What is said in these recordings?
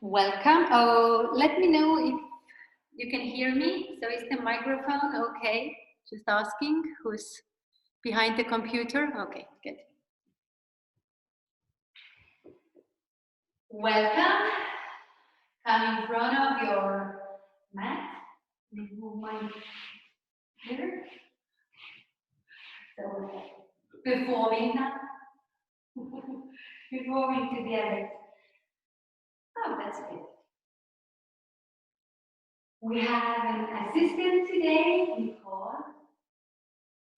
Welcome. Oh, let me know if you can hear me. So is the microphone okay? Just asking who's behind the computer. Okay, good. Welcome. Come in front of your mat. Move my mirror. So performing now. Performing together. Oh, that's good. We have an assistant today, Nicole.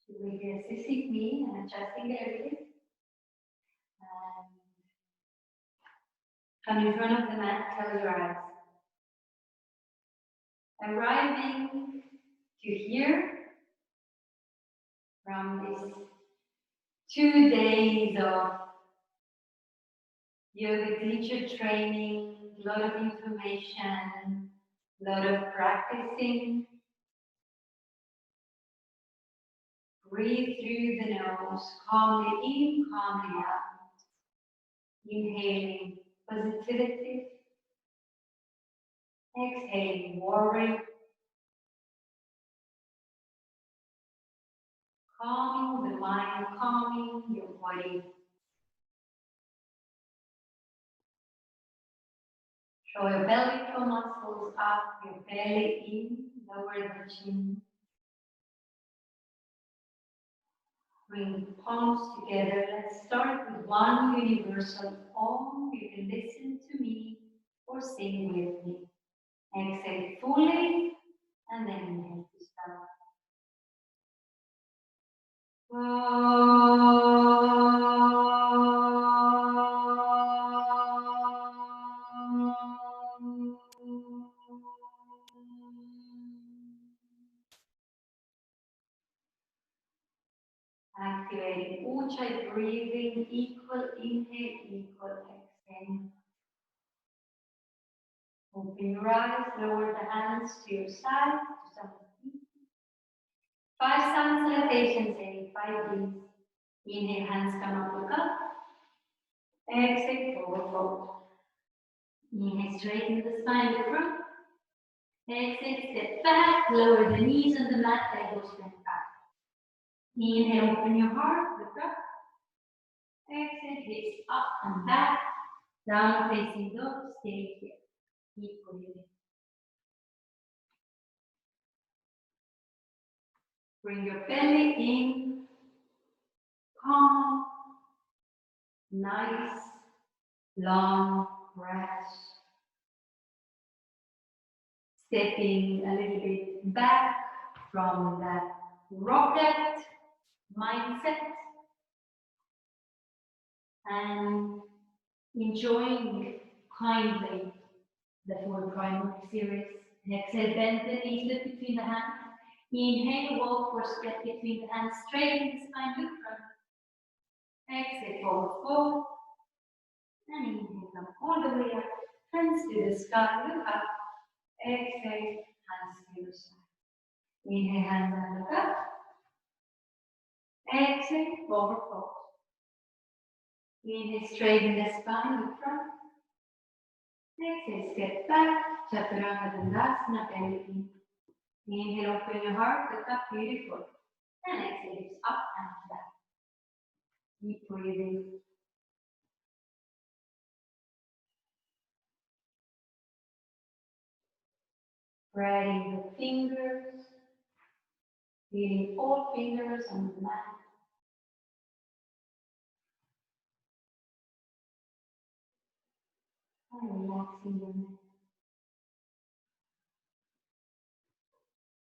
She will be assisting me and adjusting the areas. Come in front of the mat, close your eyes. Arriving to here from these 2 days of yoga teacher training, a lot of information, a lot of practicing. Breathe through the nose, calmly in, calmly out. Inhaling positivity. Exhaling worry. Calming the mind, calming your body. Show your belly muscles up, your belly in, lower the chin. Bring the palms together. Let's start with one universal Om. You can listen to me or sing with me. Exhale fully and then inhale to start. Activating Ujjayi breathing, equal inhale, equal exhale. Open your eyes, lower the hands to your side, to someone's feet. 5 sound salutations, say 5 breaths. Inhale, hands come up, look up. Exhale, forward fold. Inhale, straighten the spine, look front. Exhale, step back, lower the knees on the mat, elbows bend back. Inhale, open your heart, look up. Exhale, hips up and back. Down facing dog, stay here. Keep breathing. Bring your belly in. Calm. Nice, long breaths. Stepping a little bit back from that rocket mindset and enjoying kindly the 4 primary series. Exhale, bend the knees, look between the hands. Inhale, walk or step between the hands, straighten the spine, look front. Exhale, forward fold. And inhale, come all the way up. Hands to the sky, look up. Exhale, hands to your side. Inhale, hands and look up. Exhale, forward fold. Inhale, straighten the spine, look front. Exhale, step back, Chaturanga Dandasana, belly in. Inhale, open your heart, look up, beautiful. And exhale, hips up and back. Keep breathing. Spreading the fingers, feeling all fingers on the mat. And relaxing your neck.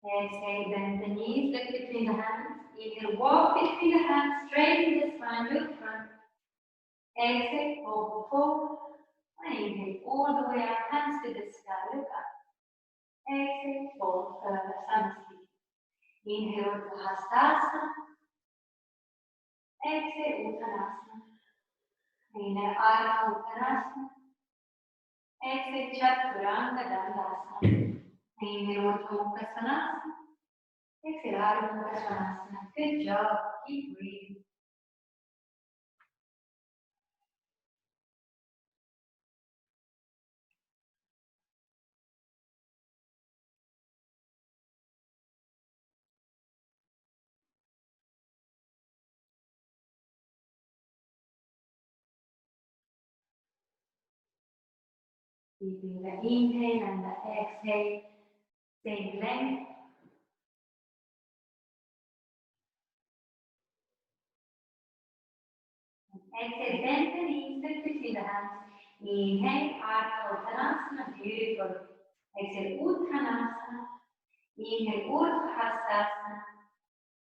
Exhale, bend the knees, look between the hands. Inhale, walk between the hands, straighten the spine, look front. Exhale, forward fold. And inhale, all the way up, hands to the sky, look up. Exhale, forward, Samastiti. Inhale, Hastasana. Exhale, Uttanasana. Inhale, Ardha Uttanasana. Exhale, Chaturanga Dandasana. Inhale, Urdhva Mukha Svanasana. Exhale, Ardha Mukha Svanasana. Good job. Keep breathing. Keeping the inhale and the exhale same length. Exhale, bend the knees, lift between the hands. Inhale, Ardha Uttanasana, beautiful. Exhale, Uttanasana. Inhale, Urdhva Hastasana.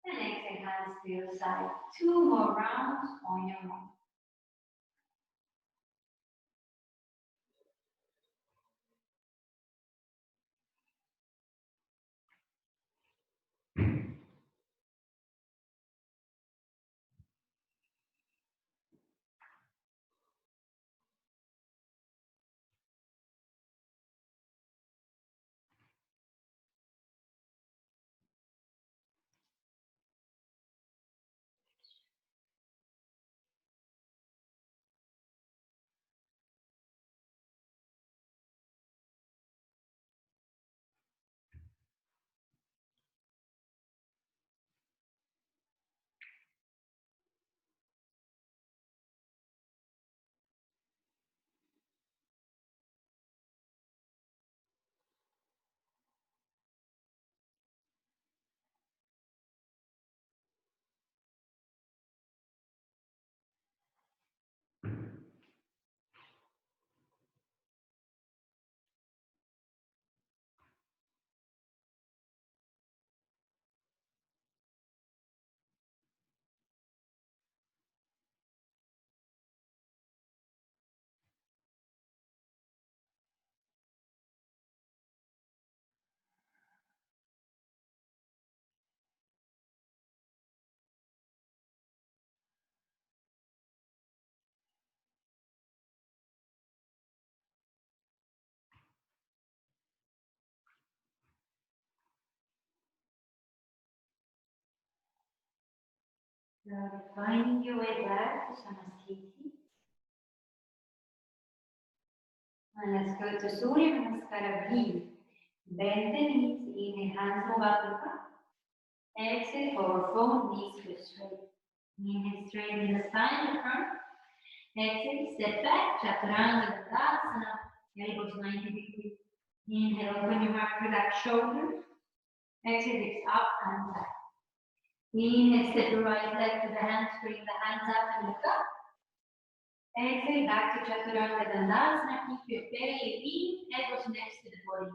And exhale, hands to your side. 2 more rounds on your own. Now finding your way back to Samasthiti. And let's go to Surya Namaskara B. Bend the knees, inhale, hands move up and up. Exhale, forward fold, knees go straight. Inhale, straighten the spine in front. Exhale, step back, Chaturanga, Dandasana, elbows 90 degrees. Inhale, open your heart, relax shoulders. Exhale, hips up and back. Inhale, step your right leg to the hands, bring the hands up and look up. Exhale, back to Chaturanga Dandasana. Keep your belly lean, elbows next to the body.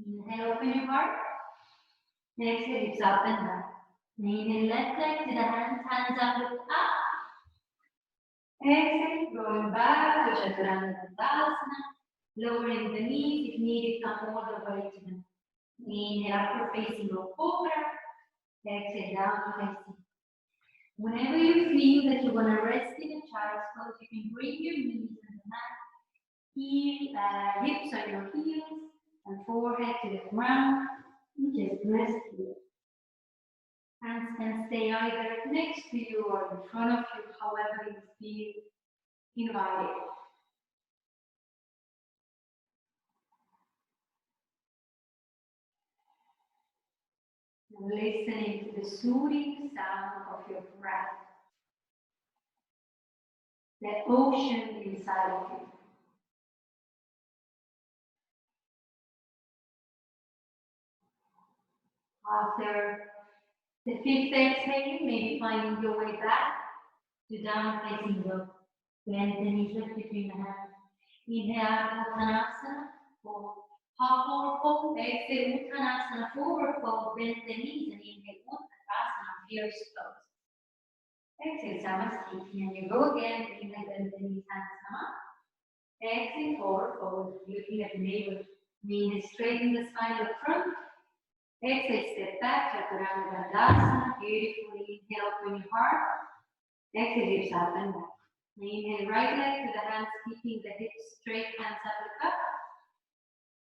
Inhale, open your heart. Exhale, hips up and back. Inhale, left leg to the hands, hands up, look up. Exhale, going back to Chaturanga Dandasana. Lowering the knees, if needed, come all the way to the inhale, upward facing low cobra. Exhale, down facing. Whenever you feel that you want to rest in a child's pose, you can bring your knees and the mat, hips on your heels, and forehead to the ground. And just rest here. Hands can stay either next to you or in front of you, however you feel invited. And listening to the soothing sound of your breath. The ocean inside of you. After the fifth exhale, maybe finding your way back to down facing dog. Bend the knees, lift between the hands. Inhale, Uttanasana, fold. Half forward fold. Exhale, Uttanasana, forward fold. Bend the knees and inhale, Uttanasana, fierce pose. Exhale, Samasthiti, and you go again. Inhale, bend the knees, hands come up. Exhale, forward fold, looking at the neighbor. Inhale, straighten the spine up front. Exhale, step back, Chaturanga Dandasana. Beautifully. Inhale, open your heart. Exhale, hips up and back. Inhale, right leg to the hands, keeping the hips straight, hands up, look up.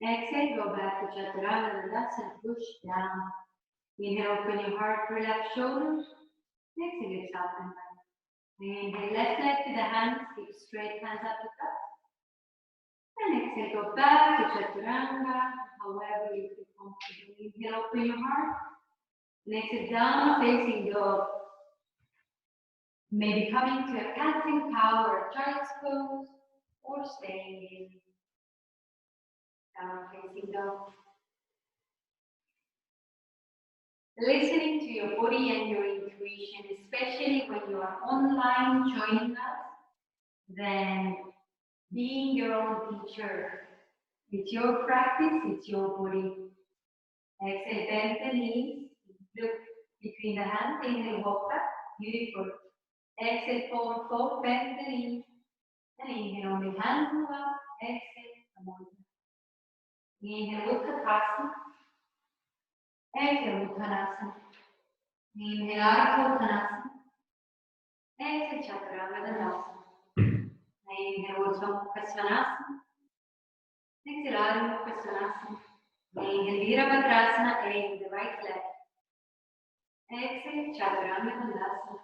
Exhale, go back to Chaturanga Dandasana, push down. Inhale, open your heart, relax shoulders. Exhale, hips up and back. Inhale, left leg to the hands, hips straight, hands up, look up. And exhale, go back to Chaturanga, however you feel comfortable. Inhale, open your heart. And exhale, down facing dog. Maybe coming to a cat-cow or a child's pose, or staying in Down facing dog. Listening to your body and your intuition, especially when you are online joining us, then being your own teacher. It's your practice, it's your body. Exhale, bend the knees, look between the hands, inhale, walk back, beautiful. Exhale, forward fold, bend the knees, and inhale, only hands move up, exhale, come on. Inhale, Utkatasana, exhale, Uttanasana. Inhale, Ardha Uttanasana, exhale, Chaturanga Dandasana. Inhale, Urdhva Mukha Svanasana, exhale, Adho Mukha Svanasana. Inhale, Virabhadrasana, aim the right leg. Exhale, Chaturanga Dandasana.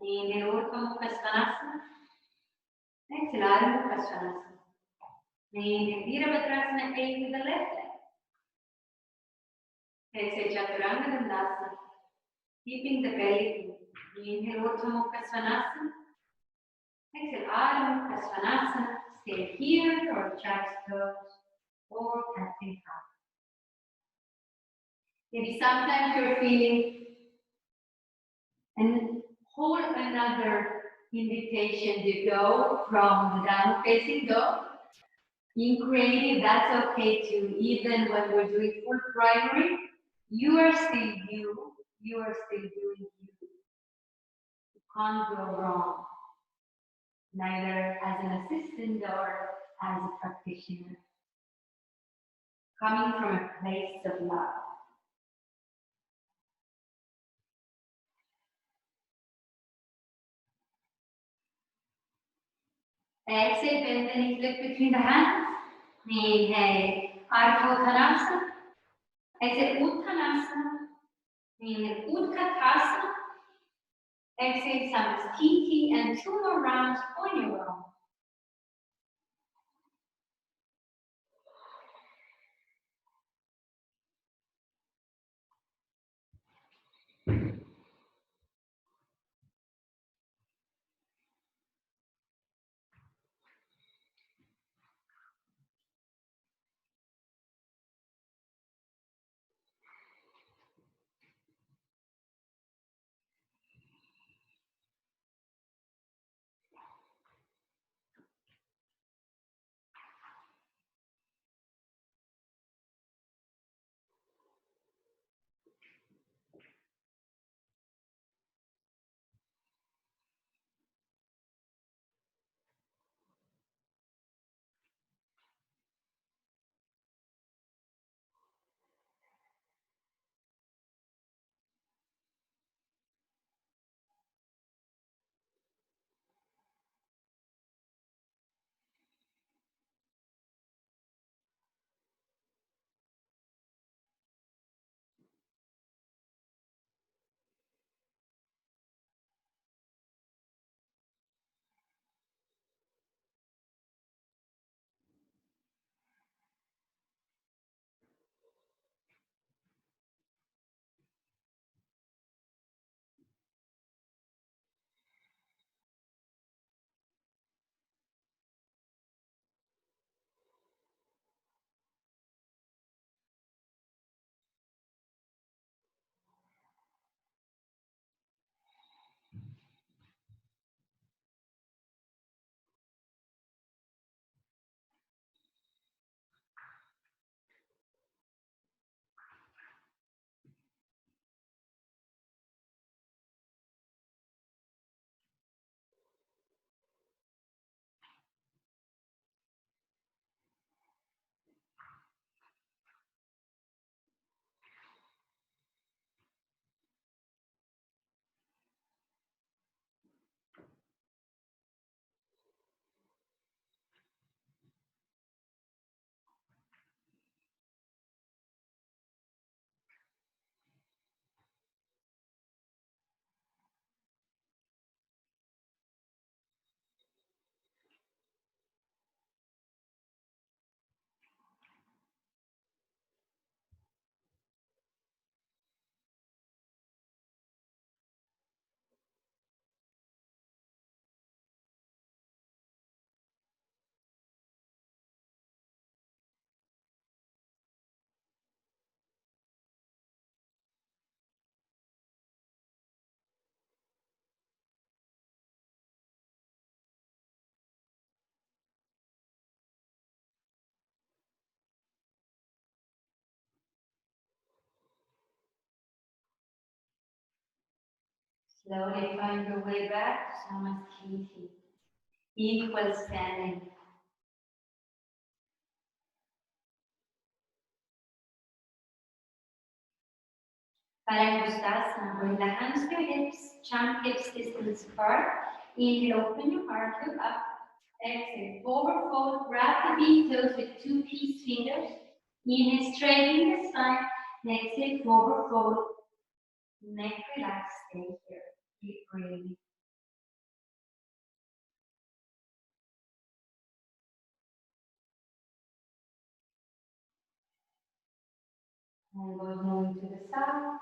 Inhale, Urdhva Mukha Svanasana, exhale, Adho Mukha Svanasana. Inhale, Virabhadrasana, aim with the left leg. Exhale, Chaturanga Dandasana. Keeping the belly in. Inhale, Urdhva Mukha Svanasana. Exhale, Adho Mukha Svanasana. Stay here or child's pose or cat's cow. Maybe sometimes you're feeling a whole another invitation to go from the down facing dog. In creative, that's okay too. Even when we're doing full primary, you are still you. You are still doing you. You can't go wrong, neither as an assistant or as a practitioner. Coming from a place of love. Exhale, bend the knees, look between the hands. Inhale, Ardha Uttanasana. Exhale, Uttanasana. Inhale, Utkatasana. Exhale, Samastiti, and 2 more rounds on your own. Slowly find your way back to Samasthiti. Equal standing. Parangustasana, bring the hands to your hips, chant hips distance apart. Inhale, open your heart, look up. Exhale, forward fold, grab the big toes with two peace fingers. Inhale, straighten the spine. Exhale, forward fold. Neck relax, stay here. Keep breathing. And we're moving to the side.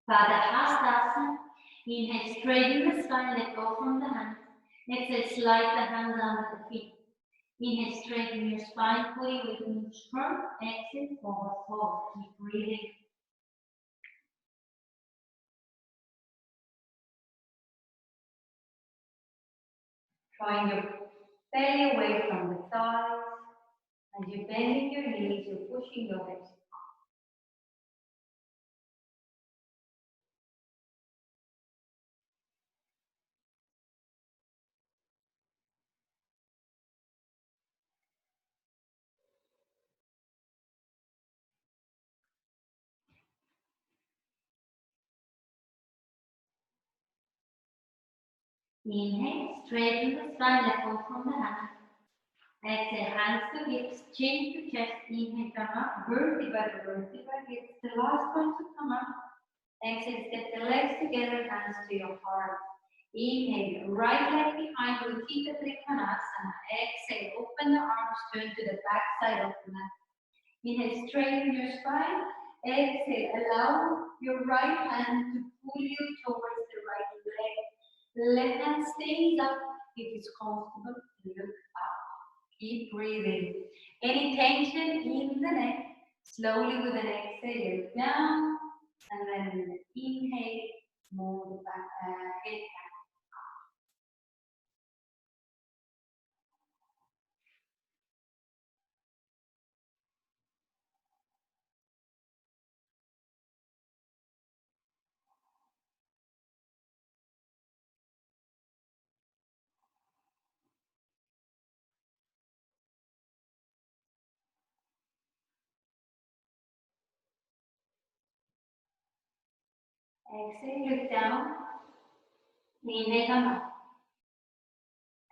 Padahastasana. Inhale, straighten the spine, let go from the hands. Exhale, slide the hands under the feet. Inhale, straighten your spine fully with each front. Exhale, forward fold. Keep breathing. Drawing your belly away from the thighs. As you're bending your knees, you're pushing your hips. Inhale, straighten the spine, let go from the hands. Exhale, hands to hips, chin to chest. Inhale, come up, vertebra to vertebra. It's the last one to come up. Exhale, step the legs together, hands to your heart. Inhale, right leg behind, Uttita Trikonasana. Exhale, open the arms, turn to the back side of the mat. Inhale, straighten your spine. Exhale, allow your right hand to pull you towards the right leg. The left hand stays up. If it's comfortable, look up. Keep breathing. Any tension in the neck, slowly with an exhale, look down, and then inhale, move the back, head back. Exhale, look down. Inhale, come up.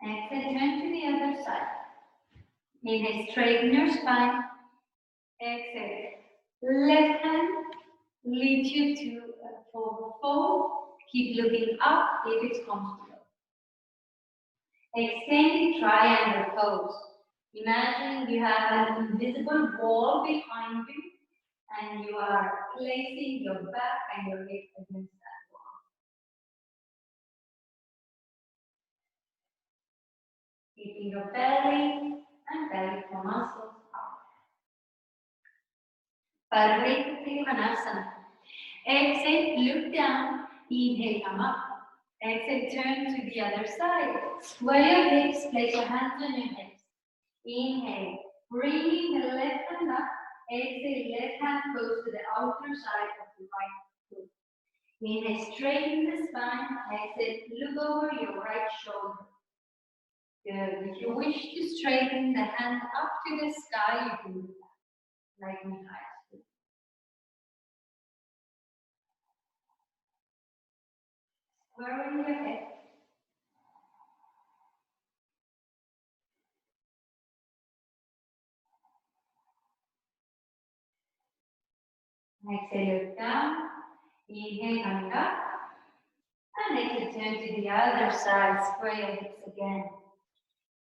Exhale, turn to the other side. Inhale, straighten your spine. Exhale. Left hand leads you to a forward fold. Keep looking up if it's comfortable. Extending triangle pose. Imagine you have an invisible wall behind you and you are placing your back and your hips against that wall. Keeping your belly and belly floor muscles up. Parvarika Trikonasana. Exhale, look down. Inhale, come up. Exhale, turn to the other side. Swell your hips, place your hands on your hips. Inhale, bringing the left hand up. Exhale, left hand goes to the outer side of the right foot. Inhale, straighten the spine. Exhale, look over your right shoulder. Good. If you wish to straighten the hand up to the sky, you can do that, like me. Squaring your head. Exhale, look down. Inhale, coming up. And exhale, turn to the other side. Square your hips again.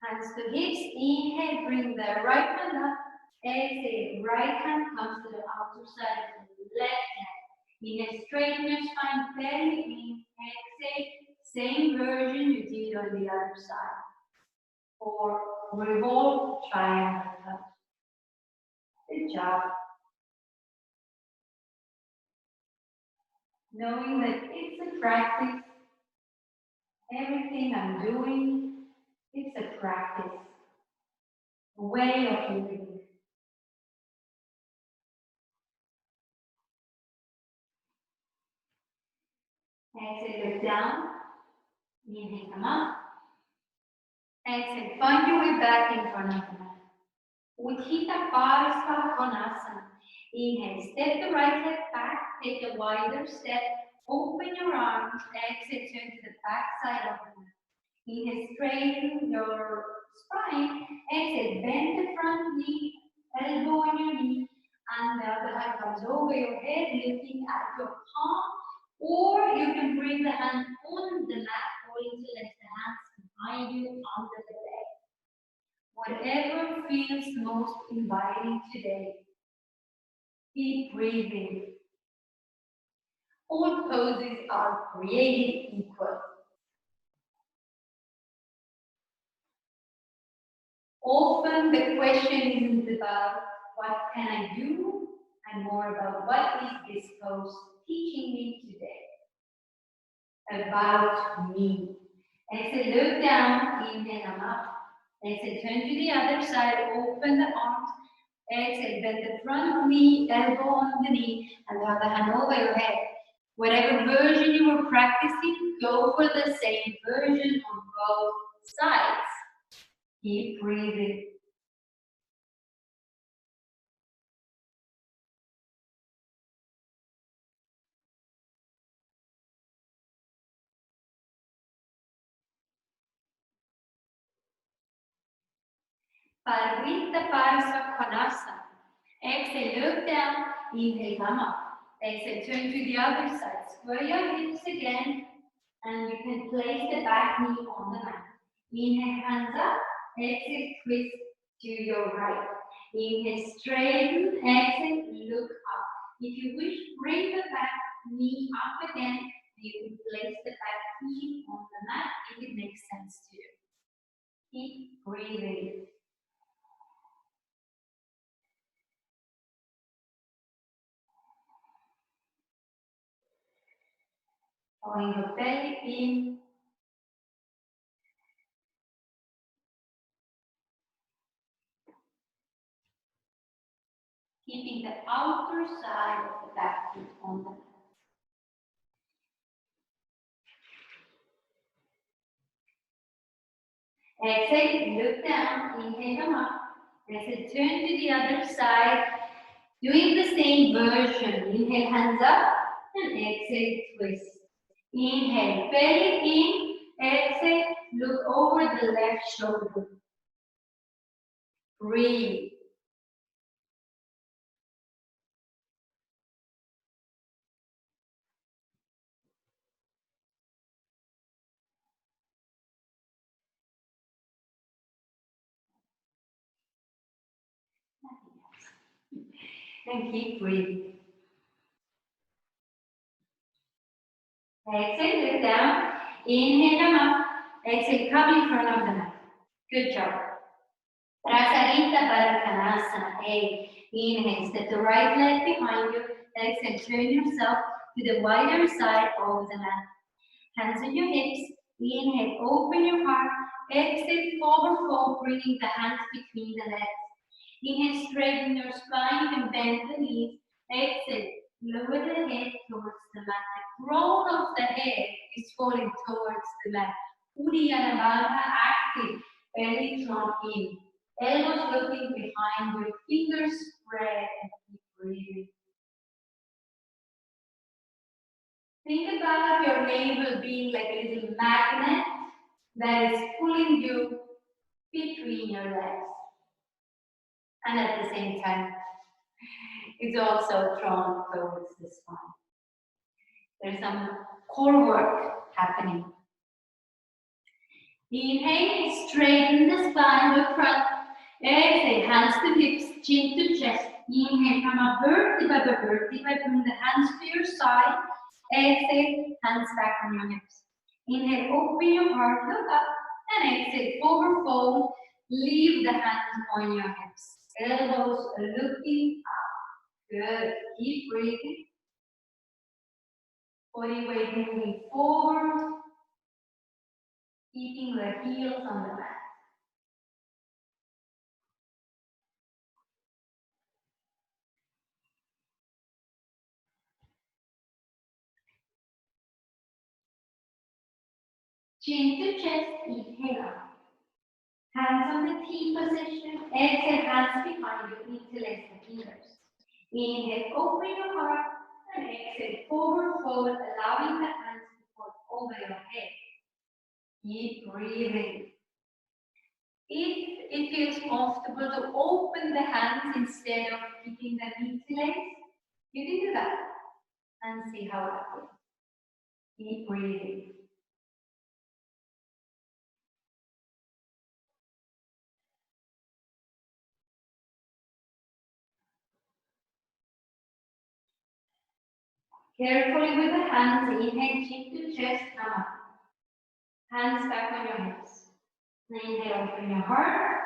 Hands to hips. Inhale, bring the right hand up. Exhale, right hand comes to the outer side of the left hand. Inhale, straighten your spine, belly in. Exhale, same version you did on the other side. Or revolve triangle touch. Good job. Knowing that it's a practice, everything I'm doing, it's a practice. way of living. Exhale, look down. Inhale, come up. Exhale, find your way back in front of the mat. Utthita Parsva Konasana. Inhale, step the right leg back, take a wider step, open your arms, exhale, turn to the back side of the mat. Inhale, straighten your spine, exhale, bend the front knee, elbow on your knee, and the other hand comes over your head, lifting at your palm, or you can bring the hand on the mat, or interlace the hands behind you under the leg. Whatever feels most inviting today, keep breathing. All poses are created equal. Often the question isn't about what can I do, and more about what is this pose teaching me today. About me. Exhale, look down, inhale, come up. Exhale, turn to the other side, open the arms. Exhale, bend the front knee, elbow on the knee, and the other hand over your head. Whatever version you were practicing, go for the same version on both sides. Keep breathing. Parvrita Parasva Konasana. Exhale, look down, inhale, come up. Exhale, turn to the other side. Square your hips again, and you can place the back knee on the mat. Inhale, hands up. Exhale, twist to your right. Inhale, straighten. Exhale, look up. If you wish, bring the back knee up again. You can place the back knee on the mat if it makes sense to you. Keep breathing. Drawing your belly in. Keeping the outer side of the back foot on the mat. Exhale, look down, inhale, come up. Exhale, turn to the other side. Doing the same version. Inhale, hands up, and exhale, twist. Inhale, belly in. Exhale, look over the left shoulder. Breathe. And keep breathing. Exhale, look down. Inhale, come up. Exhale, come in front of the mat. Good job. Prasarita Baddha. Inhale, step the right leg behind you. Exhale, turn yourself to the wider side of the mat. Hands on your hips. Inhale, open your heart. Exhale, forward fold, bringing the hands between the legs. Inhale, straighten your spine and bend the knees. Exhale, lower the head towards the mat. The crown of the head is falling towards the mat. Uddiyana Bandha active, belly drawn in. Elbows looking behind you, fingers spread, and keep breathing. Think about your navel being like a little magnet that is pulling you between your legs. And at the same time, it's also drawn towards the spine. There's some core work happening. Inhale, straighten the spine, look front. Exhale, hands to hips, chin to chest. Inhale, come up vertebra by vertebra, bring the hands to your side. Exhale, hands back on your hips. Inhale, open your heart, look up, and exhale, forward fold. Leave the hands on your hips. Elbows looking up. Good. Keep breathing. Body weight moving forward. Keeping the heels on the mat. Chin to chest, inhale up. Hands on the T position. Exhale, hands behind you, interlace the fingers. Inhale, open your heart. And exhale, forward fold, allowing the hands to fall over your head. Keep breathing. If it feels comfortable to open the hands instead of keeping them interlaced, you can do that and see how that goes. Keep breathing. Carefully with the hands, inhale, chin to chest, come up. Hands back on your hips. Inhale, open your heart.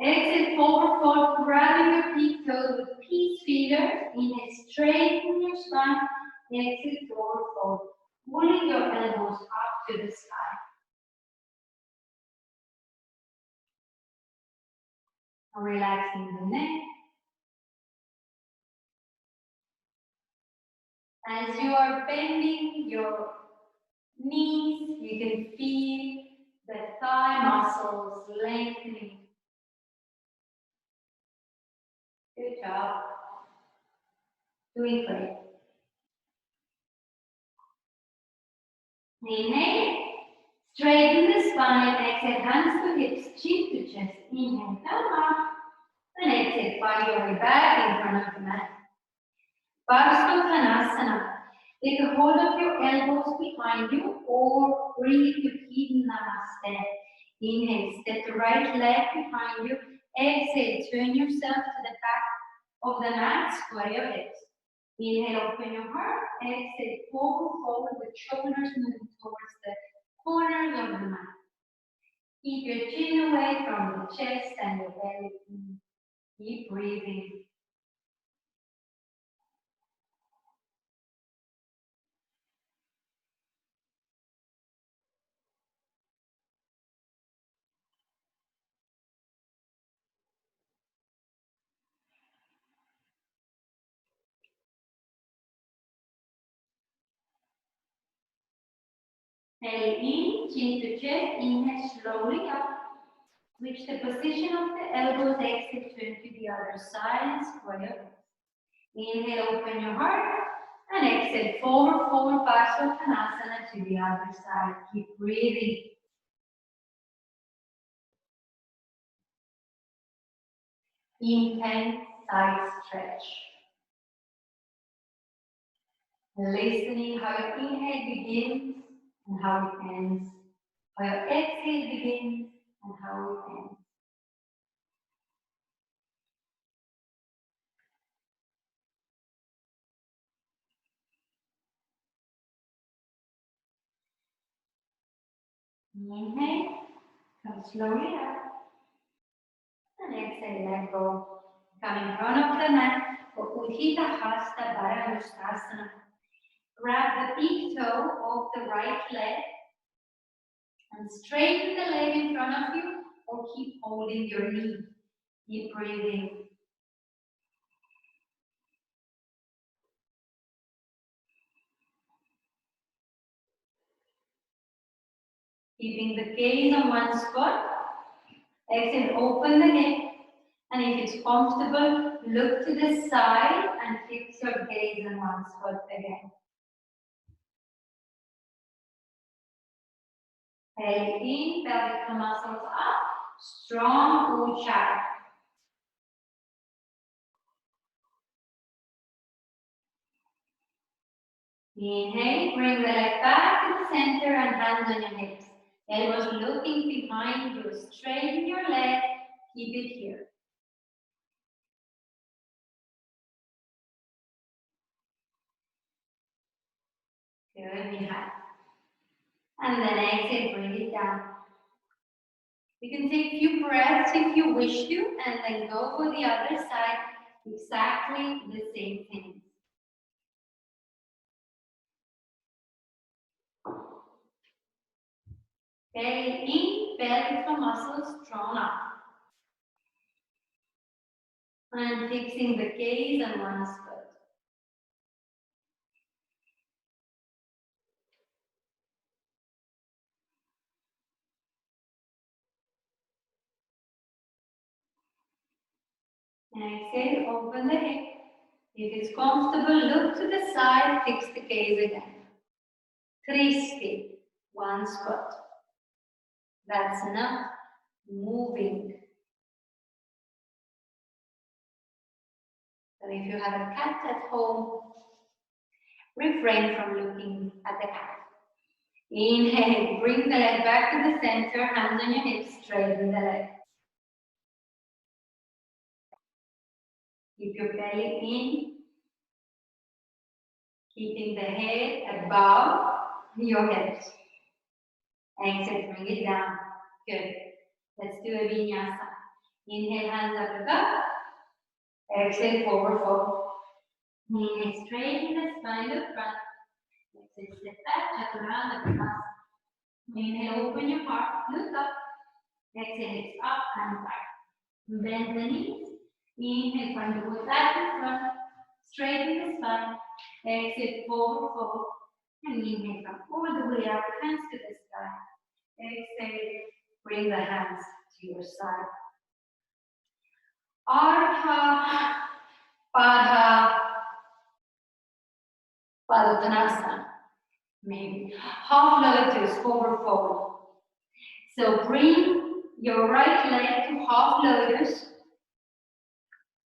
Exhale, forward fold, grabbing your peak toes with peace feelers. Inhale, straighten your spine. Exhale, forward fold, pulling your elbows up to the sky. Relaxing the neck. As you are bending your knees, you can feel the thigh muscles lengthening. Good job. Doing great. Inhale. Straighten the spine. Exhale, hands to hips, chin to chest. Inhale, come up. And exhale, find your way back in front of the mat. Parshvottanasana. Take a hold of your elbows behind you or breathe to keep namaste. Inhale, step the right leg behind you. Exhale, turn yourself to the back of the mat, square your hips. Inhale, open your heart. Exhale, forward fold with shoulders moving towards the corners of the mat. Keep your chin away from the chest and your belly. Keep breathing. Belly in, chin to chest, inhale slowly up. Switch the position of the elbows, exhale, turn to the other side, square your hips. Inhale, open your heart, and exhale, forward fold, Parshvottanasana to the other side. Keep breathing. Intense side stretch. Listening how your inhale begins and how it ends. How your exhale begins and how it ends. Inhale, come slowly up. And exhale, let go. Come in front of the mat for Utthita Hasta Baddha Ustasana. Grab the big toe of the right leg and straighten the leg in front of you or keep holding your knee. Keep breathing. Keeping the gaze on one spot. Exhale, open the neck. And if it's comfortable, look to the side and fix your gaze on one spot again. Belly in, pelvic muscles up, strong Ujjayi. Inhale, bring the leg back to the center and hands on your hips. Elbows looking behind you. Straighten your leg, keep it here. Good, behind. And then exhale, bring it down. You can take a few breaths if you wish to, and then go for the other side, exactly the same thing. Belly in, pelvic muscles drawn up. And fixing the gaze on one spot. Exhale, open the hip. If it's comfortable, look to the side, fix the gaze again. Tristi, one spot. That's not moving. So if you have a cat at home, refrain from looking at the cat. Inhale, bring the leg back to the center, hands on your hips, straighten the leg. Keep your belly in, keeping the head above your hips. Exhale, bring it down. Good. Let's do a vinyasa. Inhale, hands up above. Exhale, forward fold. Inhale, straighten the spine to the front. Exhale, step back, chaturanga, vinyasa. Inhale, open your heart, look up. Exhale, hips up and back. Bend the knees. Inhale, find the way back in front. Straighten the spine. Exhale, forward fold. And inhale, come all the way up, hands to the sky. Exhale, bring the hands to your side. Ardha, Padha, Padottanasana. Maybe half lotus, forward fold. So bring your right leg to half lotus.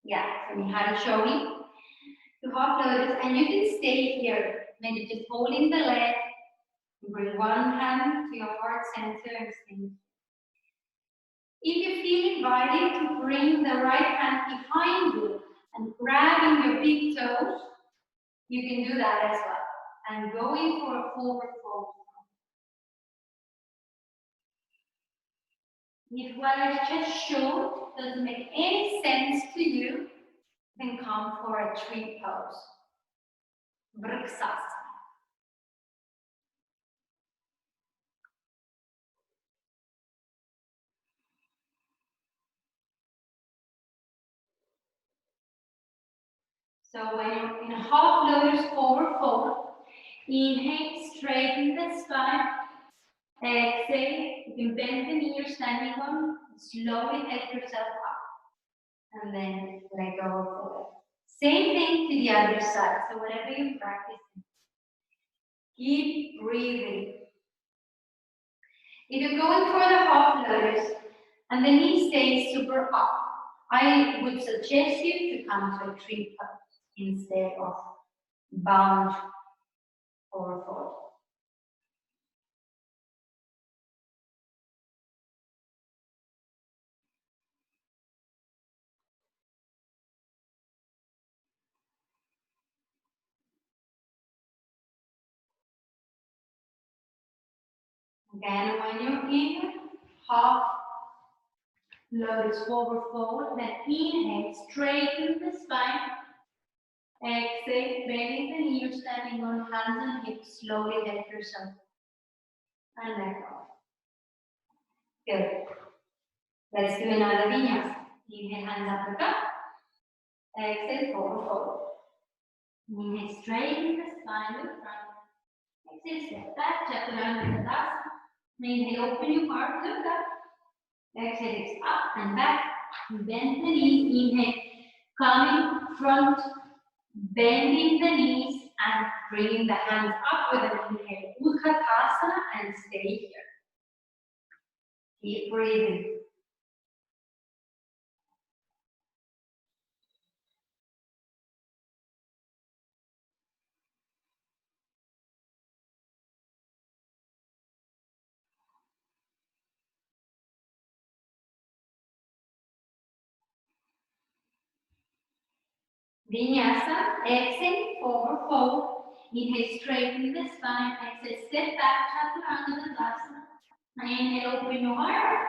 Yeah, so we had it showing. To half lotus, and you can stay here. Maybe just holding the leg. Bring one hand to your heart center and stay. If you feel invited to bring the right hand behind you and grabbing your big toes, you can do that as well. And going for a forward fold. If what I just showed doesn't make any sense to you, then come for a tree pose. Vriksasana. So when you're in a half lotus forward fold, inhale, straighten the spine. Exhale, you can bend the knee you're standing on. Slowly help yourself up. And then let go of the leg. Same thing to the other side. So whatever you practice, keep breathing. If you're going for the half lotus and the knee stays super up, I would suggest you to come to a tree pose instead of bound or fold. Again, when you're in half lotus forward fold, then inhale, straighten the spine. Exhale, bending the knee, you're standing on hands and hips, slowly let yourself. And let go. Good. Let's do another vinyasa. Inhale, hands up and up. Exhale, forward fold. Inhale, straighten the spine to the front. Exhale, step back, chaturanga vinyasa. Inhale, open your heart, look up. Exhale, it's up and back. Bend the knees. Inhale, coming front, bending the knees and bringing the hands up with an inhale. Utkatasana and stay here. Keep breathing. Vinyasa, exhale, forward fold. Inhale, straighten the spine. Exhale, step back, Chaturanga Dandasana. Inhale, open your heart.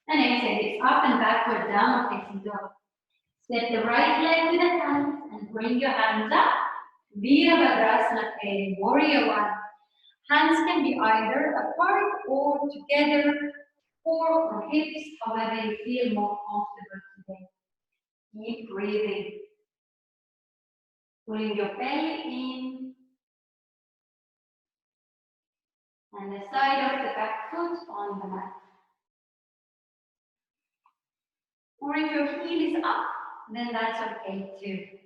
And exhale, it's up and backward, down, facing dog. Step the right leg with the hands and bring your hands up. Virabhadrasana, a warrior one. Hands can be either apart or together or on hips, however you feel more comfortable today. Keep breathing. Pulling your belly in and the side of the back foot on the mat. Or if your heel is up, then that's okay too.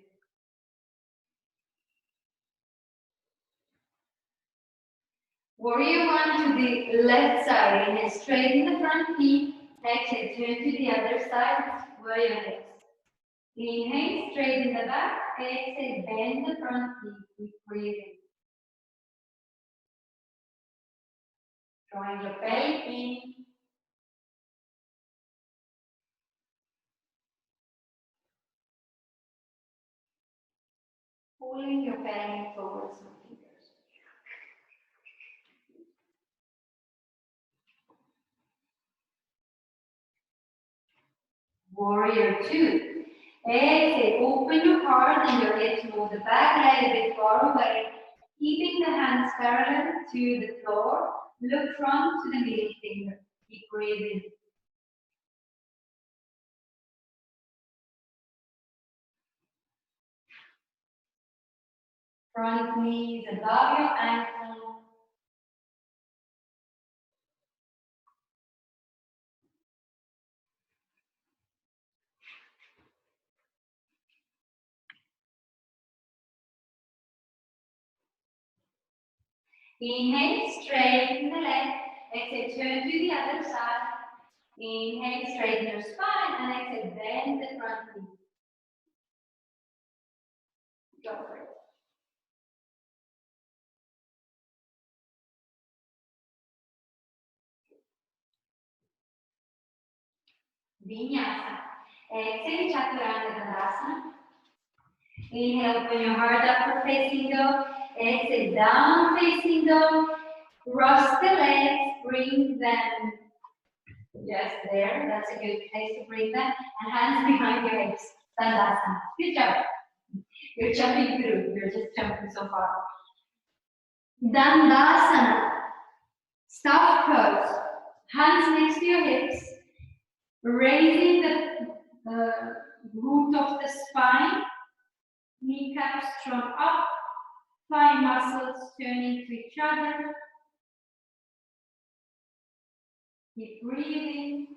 Warrior one to the left side. Inhale, straighten the front knee. Exhale, turn to the other side. Warrior hips. Inhale, straighten the back. Exhale, bend the front knee. Keep breathing. Drawing your belly in. Pulling your belly towards your fingers. Warrior two. Exhale, open your heart and your hips. Move the back leg a bit far away. Keeping the hands parallel to the floor. Look front to the middle finger. Keep breathing. Front knees above your ankle. Inhale, straighten the leg. Exhale, turn to the other side. Inhale, straighten your spine, and exhale, bend the front knee. Go for it. Vinyasa. Exhale, Chaturanga. Inhale, open your heart up for facing dog. Exhale, down facing dog. Cross the legs, bring them just there. That's a good place to bring them. And hands behind your hips. Dandasana. Good job. You're jumping through. You're just jumping so far. Dandasana. Staff pose. Hands next to your hips. Raising the root of the spine. Kneecaps strong up. Thigh muscles turning to each other. Keep breathing.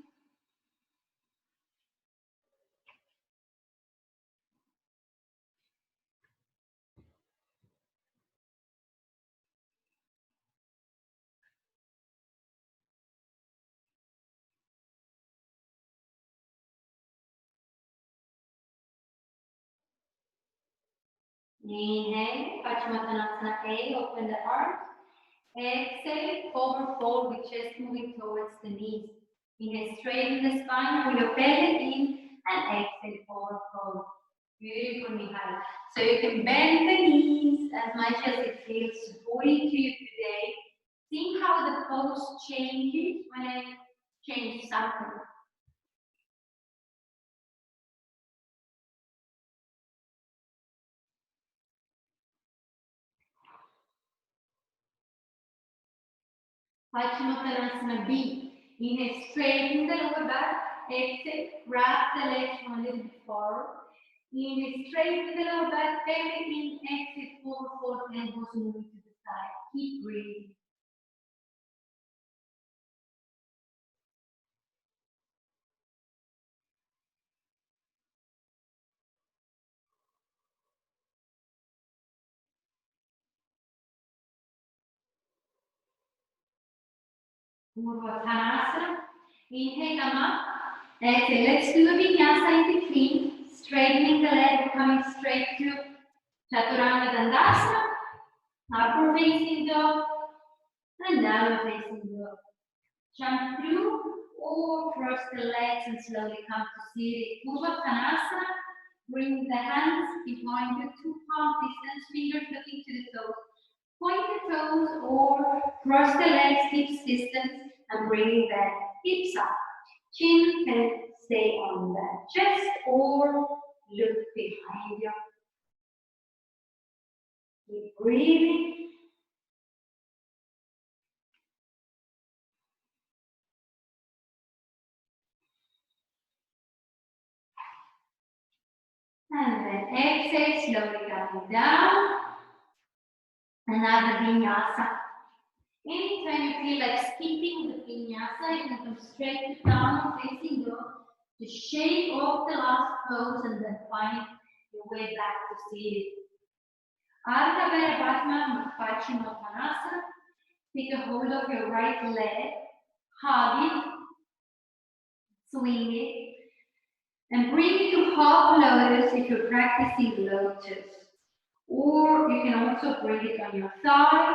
Inhale, Paschimottanasana A, open the arms. Exhale, forward fold with chest moving towards the knees. Inhale, straighten the spine, pull your belly in, and exhale, forward fold. Beautiful, Mihai. So you can bend the knees as much as it feels supporting to you today. Think how the pose changes when I change something. Paschimottanasana B. Inhale, straighten the lower back. Exhale, wrap the legs from a little bit forward. Inhale, straighten the lower back. Belly in. Exhale, forward fold. Elbows moving to the side. Keep breathing. Uttanasana. Inhale, come up. Exhale, let's do a vinyasa in between. Straightening the leg, coming straight to Chaturanga Dandasana. Upper facing dog. And down facing dog. Jump through or cross the legs and slowly come to seated. Uttanasana. Bring the hands behind the two palm distance, fingers looking to the toes. Point the toes or cross the legs, hips distance, and bring the hips up. Chin can stay on the chest or look behind you. Keep breathing. And then exhale, slowly coming down. Another vinyasa. Anytime you feel like skipping the vinyasa, you can come straight to down facing dog. to shake off the last pose and then find your way back to seated. Ardha Paschimottanasana. Take a hold of your right leg, hug it, swing it, and bring it to half lotus if you're practicing lotus. Or you can also bring it on your thigh,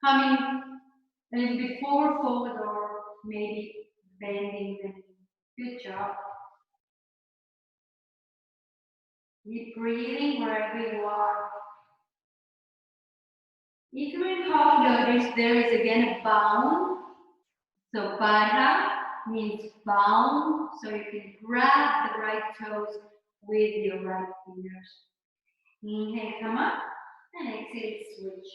coming a little bit forward, or maybe bending the knee. Good job. Keep breathing wherever you are. If you're in half lotus, there is again a bound. So Bara means bound, so you can grab the right toes with your right fingers. Inhale, come up, and exhale, switch.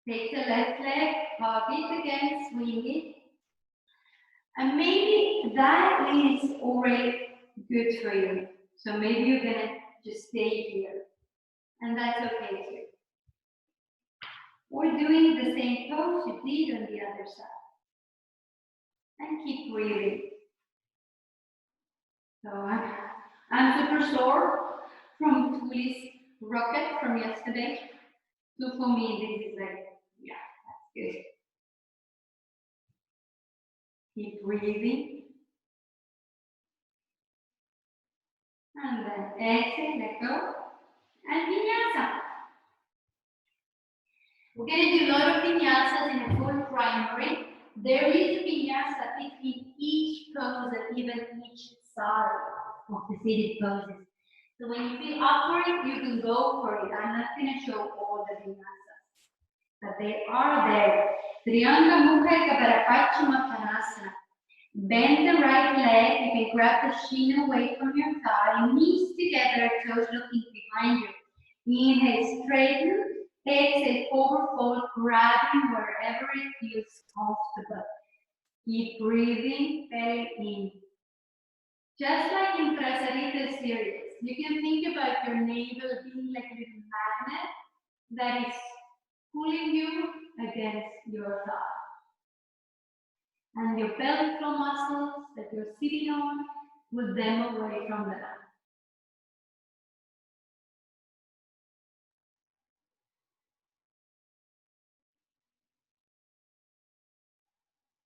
Take the left leg, hug it again, swing it. And maybe that is already good for you. So maybe you're gonna just stay here. And that's okay too. Or doing the same pose you did on the other side. And keep breathing. So I'm super sore from Tuli's rocket from yesterday. So for me, this is like, yeah, that's good. Keep breathing. And then exhale, let go. And Vinyasa. We're going to do a lot of Vinyasas in a full primary. There is a Vinyasa between each pose and even each side of the seated poses. So when you feel up for it, you can go for it. I'm not going to show all the Vinyasas, but they are there. Trianga Mukha Paschimottanasana. Bend the right leg. You can grab the shin away from your thigh. Knees together, toes looking behind you. Inhale, straighten. Exhale, forward fold, grabbing wherever it feels comfortable. Keep breathing, belly in. Just like in Prasarita series, you can think about your navel being like a little magnet that is pulling you against your thigh. And your pelvic floor muscles that you're sitting on, pull them away from the mat.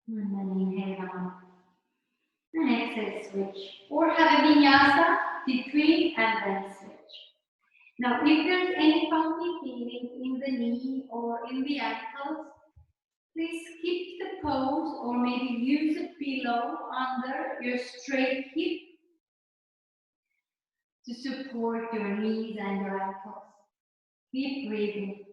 And then inhale on. And exhale, switch. Or have a vinyasa between and then switch. Now, if there's any funky feeling in the knee or in the ankles, please keep the pose or maybe use a pillow under your straight hip to support your knees and your ankles. Keep breathing.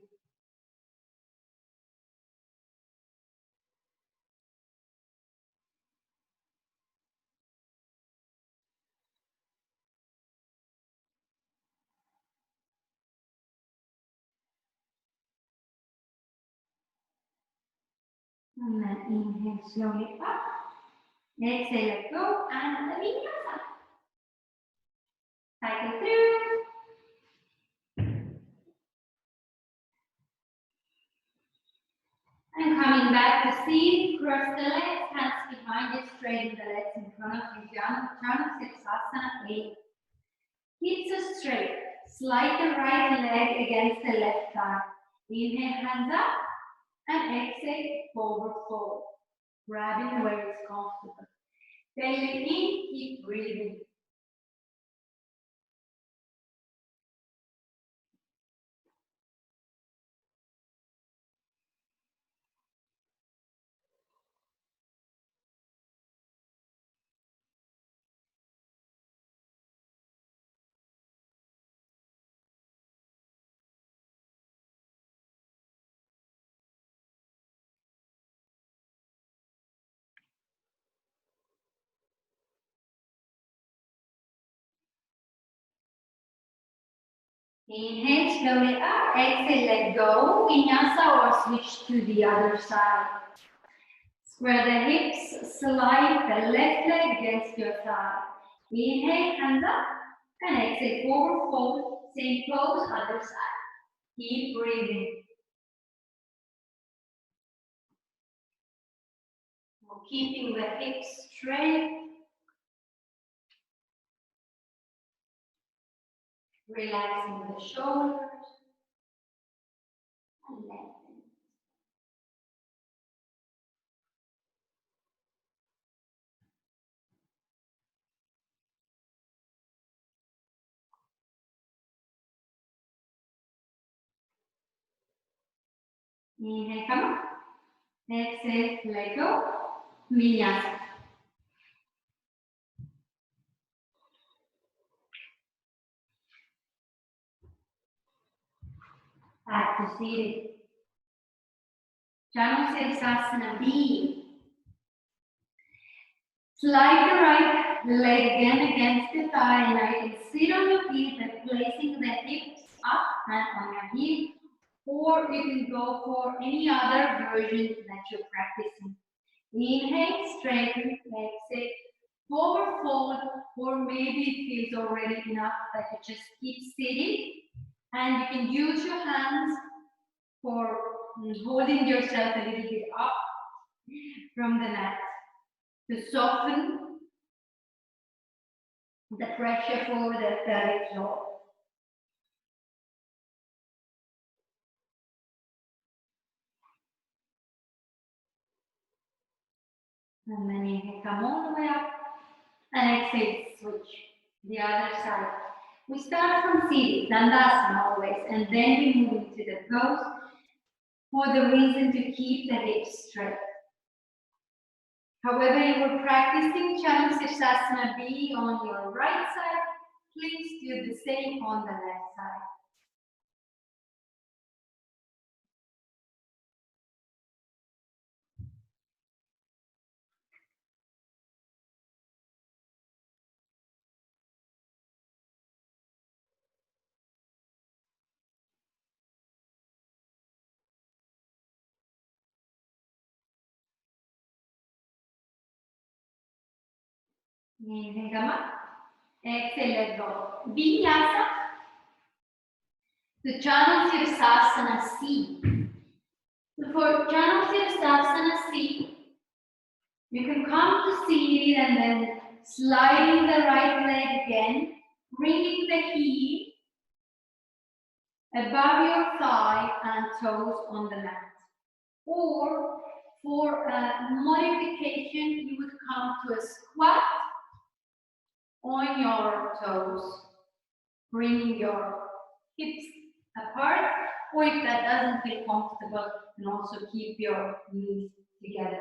And then inhale slowly up. Exhale, let go, and the vinyasa. Cycle through. And coming back to seat, cross the legs, hands behind you, straighten the legs in front of you. Chaturanga 8. Hips are straight. Slide the right leg against the left thigh. Inhale, hands up, and exhale, forward fold. Grabbing where it's comfortable. Belly in, keep breathing. Inhale, slowly up, exhale, let go. Vinyasa or switch to the other side. Square the hips, slide the left leg against your thigh. Inhale, hands up, and exhale, forward fold, same pose, other side. Keep breathing. Keeping the hips straight. Relaxing the shoulders and lengthening. Inhale, come up. Exhale, let go. Vinyasa. Back to seated. Chaturanga B. Slide the right leg again against the thigh, and now you can sit on your feet by placing the hips up and on your heel, or you can go for any other version that you're practicing. Inhale, straighten, exhale, forward fold, or maybe it feels already enough that you just keep sitting, and you can use your hands for holding yourself a little bit up from the mat to soften the pressure for the pelvic floor. And then you can come all the way up and exhale, switch the other side. We start from seated, Dandasana always, and then we move into the pose for the reason to keep the hips straight. However, you were practicing Chaturanga B on your right side, please do the same on the left side. Inhale, come up. Exhale, let go. Vinyasa. So Chaturanga C. So for Chaturanga C, you can come to seated and then sliding the right leg again, bringing the heel above your thigh and toes on the mat. Or for a modification, you would come to a squat on your toes, bringing your hips apart, or if that doesn't feel comfortable, you can also keep your knees together.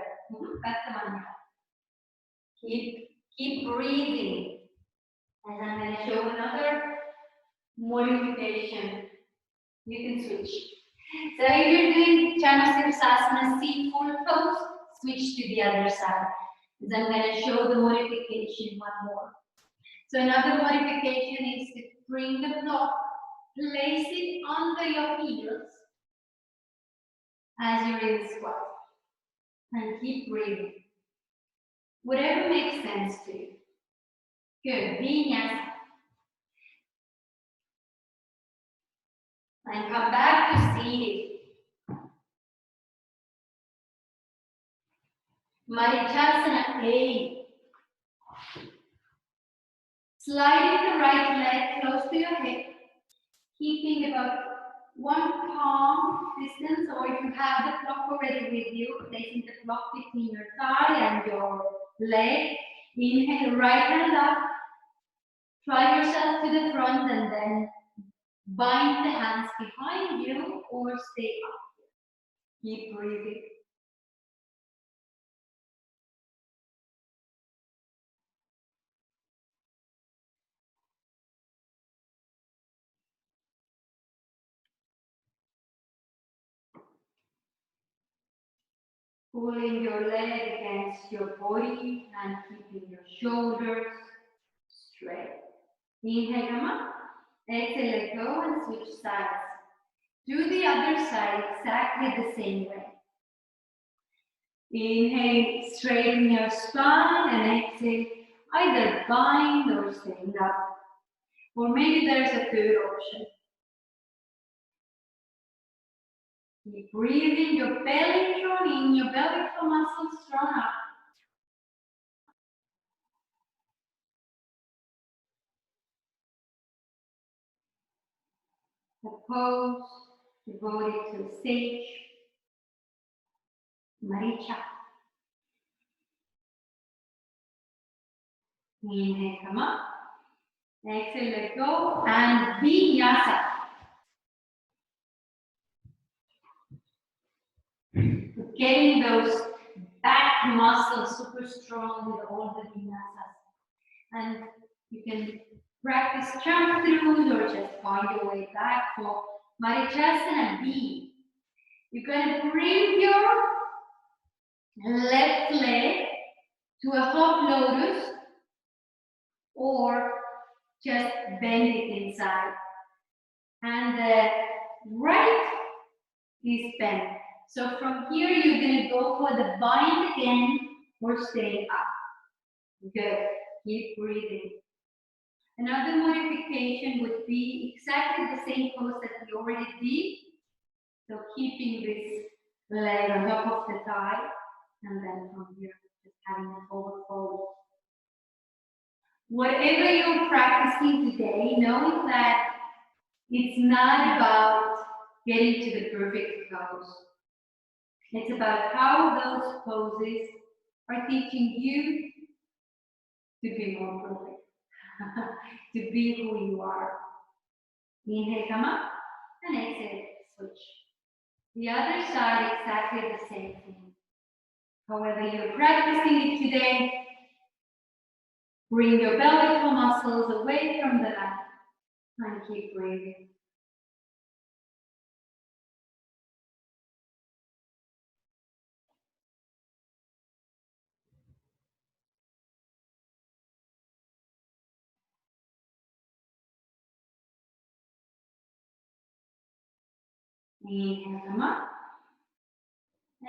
That's the mantra. Keep breathing. As I'm going to show another modification, you can switch. So if you're doing Chaturanga C full pose, switch to the other side. As I'm going to show the modification one more. So another modification is to bring the block, place it under your heels as you're in the squat. And keep breathing. Whatever makes sense to you. Good. Vinyasa. And come back to seated. Marichyasana A. Sliding the right leg close to your hip, keeping about 1 palm distance, or if you have the block already with you, placing the block between your thigh and your leg. Inhale, right hand up. Drive yourself to the front and then bind the hands behind you or stay up. Keep breathing. Pulling your leg against your body and keeping your shoulders straight. Inhale, come up. Exhale, let go and switch sides. Do the other side exactly the same way. Inhale, straighten your spine, and exhale, either bind or stand up. Or maybe there's a third option. Keep breathing, your belly drawn in, your belly floor muscles drawn up. a pose devoted to a sage, Maricha. Inhale, come up. Exhale, let go. And Vinyasa. Getting those back muscles super strong with all the Vinyasas. And you can practice jump throughs or just find your way back for Marichasana B. You're going to bring your left leg to a half lotus or just bend it inside. And the right is bent. So from here, you're going to go for the bind again or stay up. Good. Keep breathing. Another modification would be exactly the same pose that we already did. So keeping this leg on top of the thigh, and then from here, just having a forward fold. Whatever you're practicing today, knowing that it's not about getting to the perfect pose. It's about how those poses are teaching you to be more perfect, to be who you are. Inhale, come up, and exhale, switch. The other side, exactly the same thing. However you're practicing it today, bring your pelvic muscles away from the mat and keep breathing. Inhale, come up.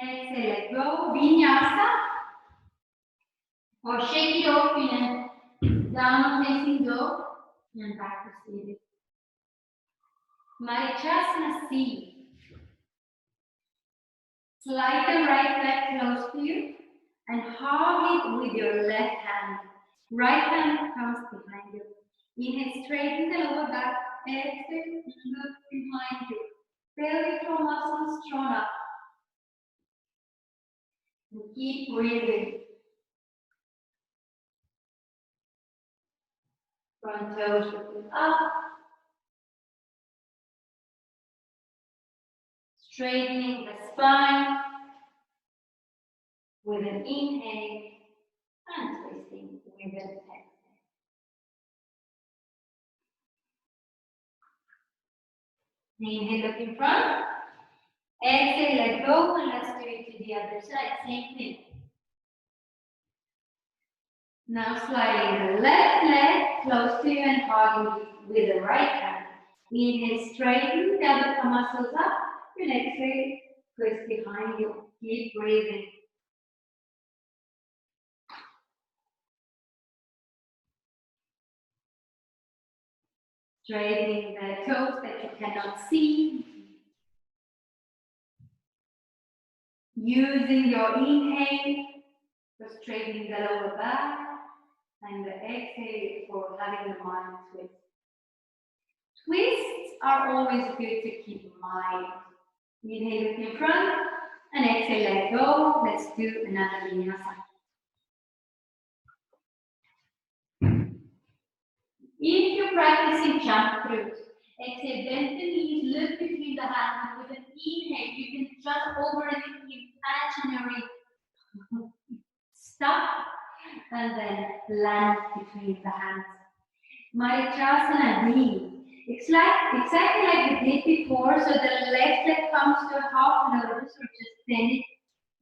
Exhale, let go. Vinyasa. Or shake it off in a down facing dog and back to seated. Marichasana C. Slide the right leg close to you and hug it with your left hand. Right hand comes behind you. Inhale, straighten the lower back. Exhale, look behind you. Pelvic floor muscles drawn up. And keep breathing. Front toes looking up. Straightening the spine with an inhale and twisting with an exhale. Inhale, look in front. Exhale, let go, and let's do it to the other side. Same thing. Now sliding the left leg close to you and hugging it with the right hand. Inhale, straighten the other muscles up. And exhale, twist behind you. Keep breathing. Straightening the toes that you cannot see. Using your inhale for straightening the lower back and the exhale for having the mind twist. Twists are always good to keep in mind. Inhale, look in front and exhale, let go. Let's do another vinyasa. If you're practicing jump throughs, exhale, bend the knees, look between the hands, and with an inhale, you can jump over an imaginary stuff and then land between the hands. Marichasana B. It's like exactly like we did before, so the left leg comes to a half lotus, or just bend it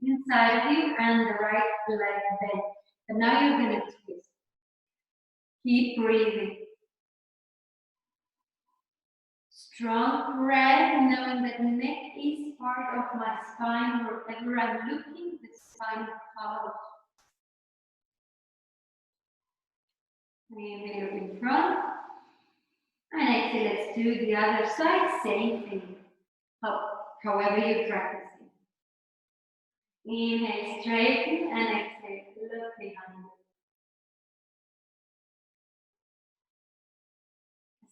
inside of you, and the right leg bend. But now you're going to twist. Keep breathing. Strong breath, knowing that neck is part of my spine. Wherever I'm looking, the spine follows. Inhale, look in front. And exhale, let's do the other side, same thing. However you're practicing. Inhale, straighten, and exhale, look behind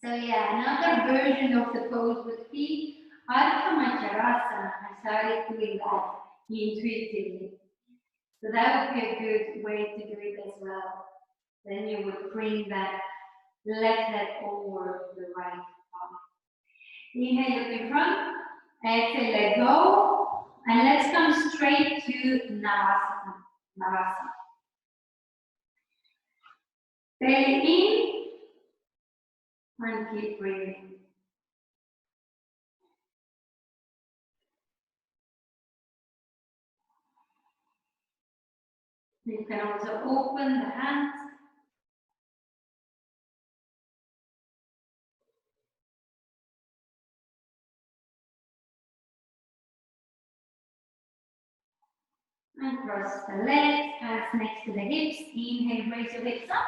you. So yeah, another version of the pose would be Ardha Machakrasana. I started doing that intuitively. So that would be a good way to do it as well. Then you would bring that left leg over the right arm. Inhale, look in front. Exhale, let go. And let's come straight to Navasana. Navasana. Belly in and keep breathing. You can also open the hands. And cross the legs, hands next to the hips. Inhale, raise your hips up.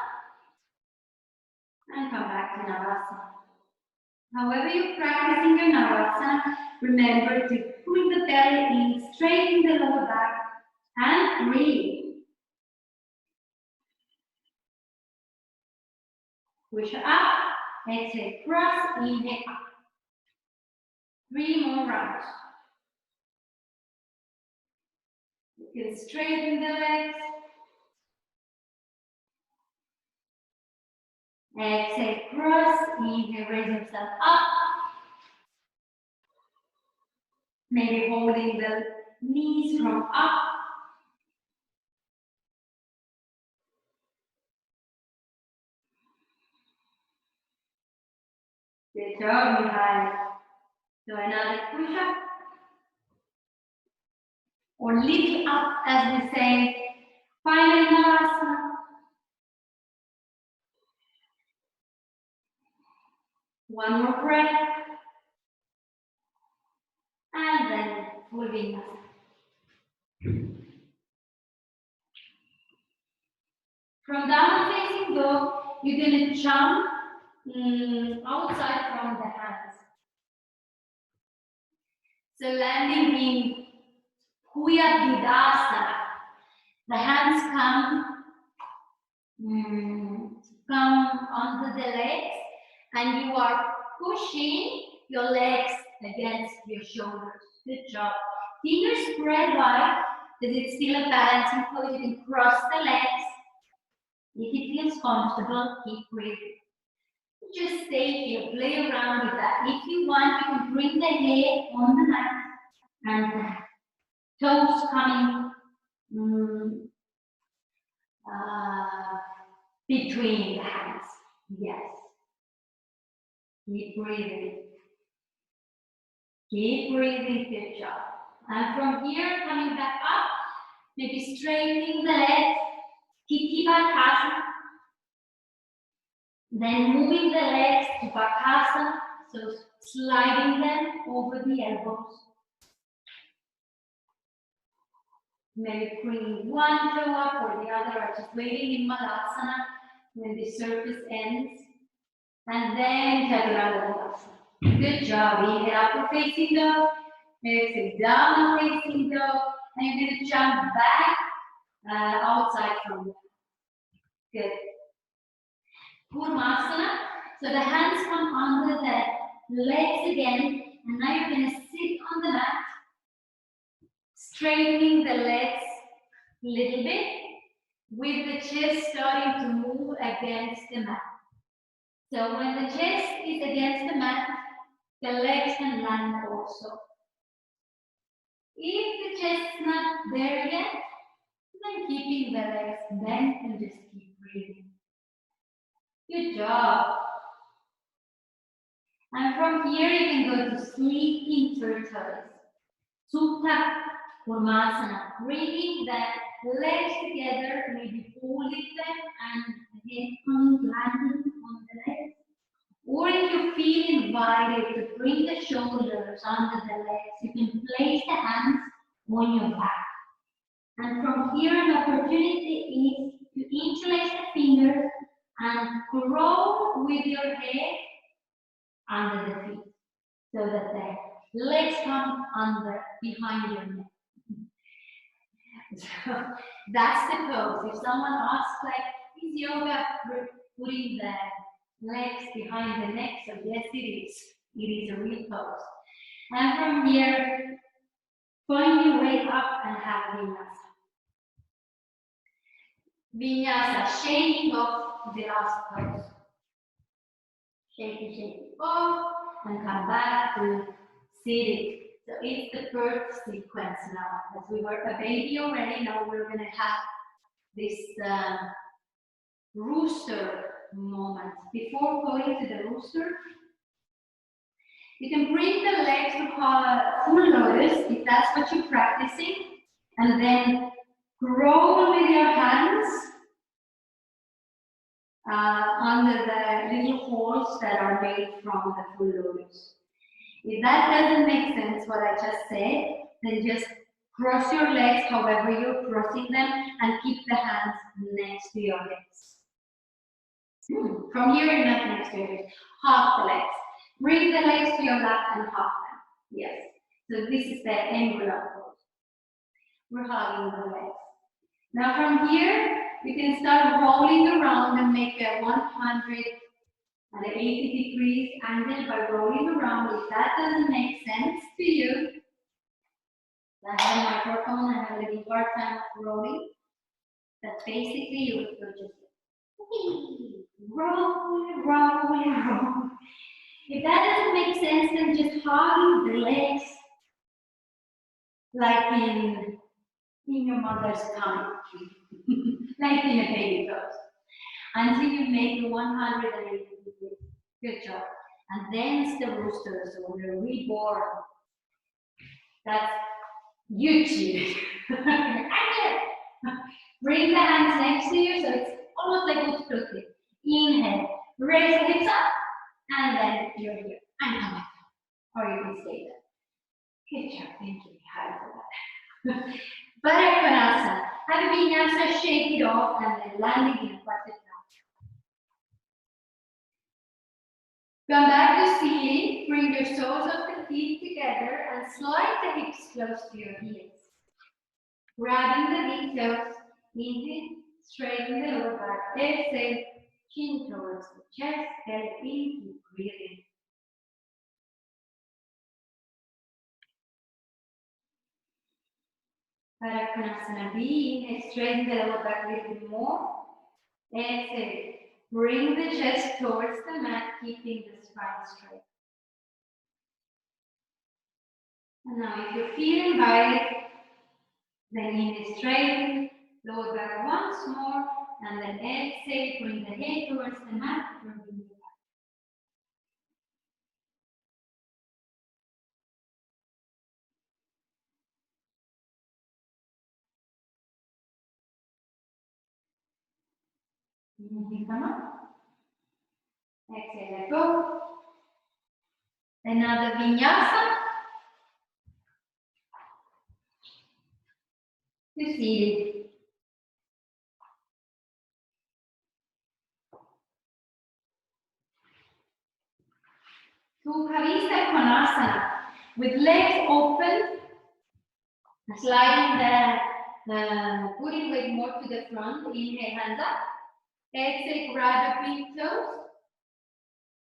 And come back to Navasana. However you're practicing your Navasana, remember to pull the belly in, straighten the lower back, and breathe. Push up, exhale, cross, inhale up. 3 more rounds. You can straighten the legs. Exhale, cross, inhale, raise yourself up. Maybe holding the knees from up. Good job, Mihai. So another push up. Or lift up, as we say. Final Navasana. One more breath. And then full Vinyasa. From down facing dog, you're going to jump outside from the hands. So landing in Kuyabidasana. The hands come onto the legs, and you are pushing your legs against your shoulders. Good job. Fingers spread wide, because it's still a balancing pose. You can cross the legs. If it feels comfortable, keep breathing. Just stay here, play around with that. If you want, you can bring the head on the mat and toes coming between the hands. Yes. Keep breathing. Keep breathing, good job. And from here, coming back up, maybe straightening the legs, Tiki-Bakasana. Then moving the legs to Bakasana, so sliding them over the elbows. Maybe bringing one toe up or the other, or just waiting in Malasana when the surface ends. And then Chaturanga. Good job. Inhale, upward facing dog. Exhale, downward facing dog. And you're going to jump back outside from there. Good. Kurmasana. So the hands come under the legs again. And now you're going to sit on the mat. Straightening the legs a little bit. With the chest starting to move against the mat. So when the chest is against the mat, the legs can land also. If the chest is not there yet, then keeping the legs bent and just keep breathing. Good job. And from here you can go to sleeping turtles. Supta Kurmasana. Bringing the legs together, maybe folding them and the head coming landing on the legs. Or if you feel invited to bring the shoulders under the legs, you can place the hands on your back. And from here, an opportunity is to interlace the fingers and grow with your head under the feet, so that the legs come under behind your neck. So that's the pose. If someone asks, like, is yoga putting the legs behind the neck. So yes, it is. It is a real pose. And from here, find your way up and have Vinyasa. Vinyasa, shaking off the last pose. Shake it off, and come back to seated. So it's the birth sequence now. As we were a baby already, now we're going to have this rooster moment. Before going to the rooster, you can bring the legs to full lotus if that's what you're practicing, and then roll with your hands under the little holes that are made from the full lotus. If that doesn't make sense, what I just said, then just cross your legs however you're crossing them and keep the hands next to your hips. From here, you're not next to your hips. Half the legs. Bring the legs to your lap and half them. Yes. So this is the envelope pose. We're hugging the legs. Now from here, you can start rolling around and make a 180 degrees angle by rolling around. If that doesn't make sense to you, I have a microphone, I have a little hard time rolling. But basically, you will just roll, roll, roll. If that doesn't make sense, then just hug the legs like in your mother's tummy, like in a baby pose, until you make the 180 degrees. Good job. And then it's the rooster, so we're reborn. That's YouTube. Bring the hands next to you, so it's almost like Utpati. Inhale, raise the hips up, and then you're here. And come back. Or you can stay there. Good job, thank you. High for that. Butterfly. Have a Vinyasa, shake it off, and then landing in a butterfly. Come back to seated. Bring your soles of the feet together and slide the hips close to your heels. Grabbing the big toes, inhale, straighten the lower back. Exhale, chin towards the chest, belly in, keep breathing. Butterfly. Inhale, straighten the lower back a little bit more. Exhale, bring the chest towards the mat, keeping the spine straight. And now if you're feeling invited, then inhale, straighten, lower back once more, and then exhale, bring the head towards the mat, bring the back. Inhale, come up. Exhale, let go. Another Vinyasa. To seated. Sukhavista Konasana. With legs open, sliding putting weight more to the front. Inhale, hands up. Exhale, grab your big toes.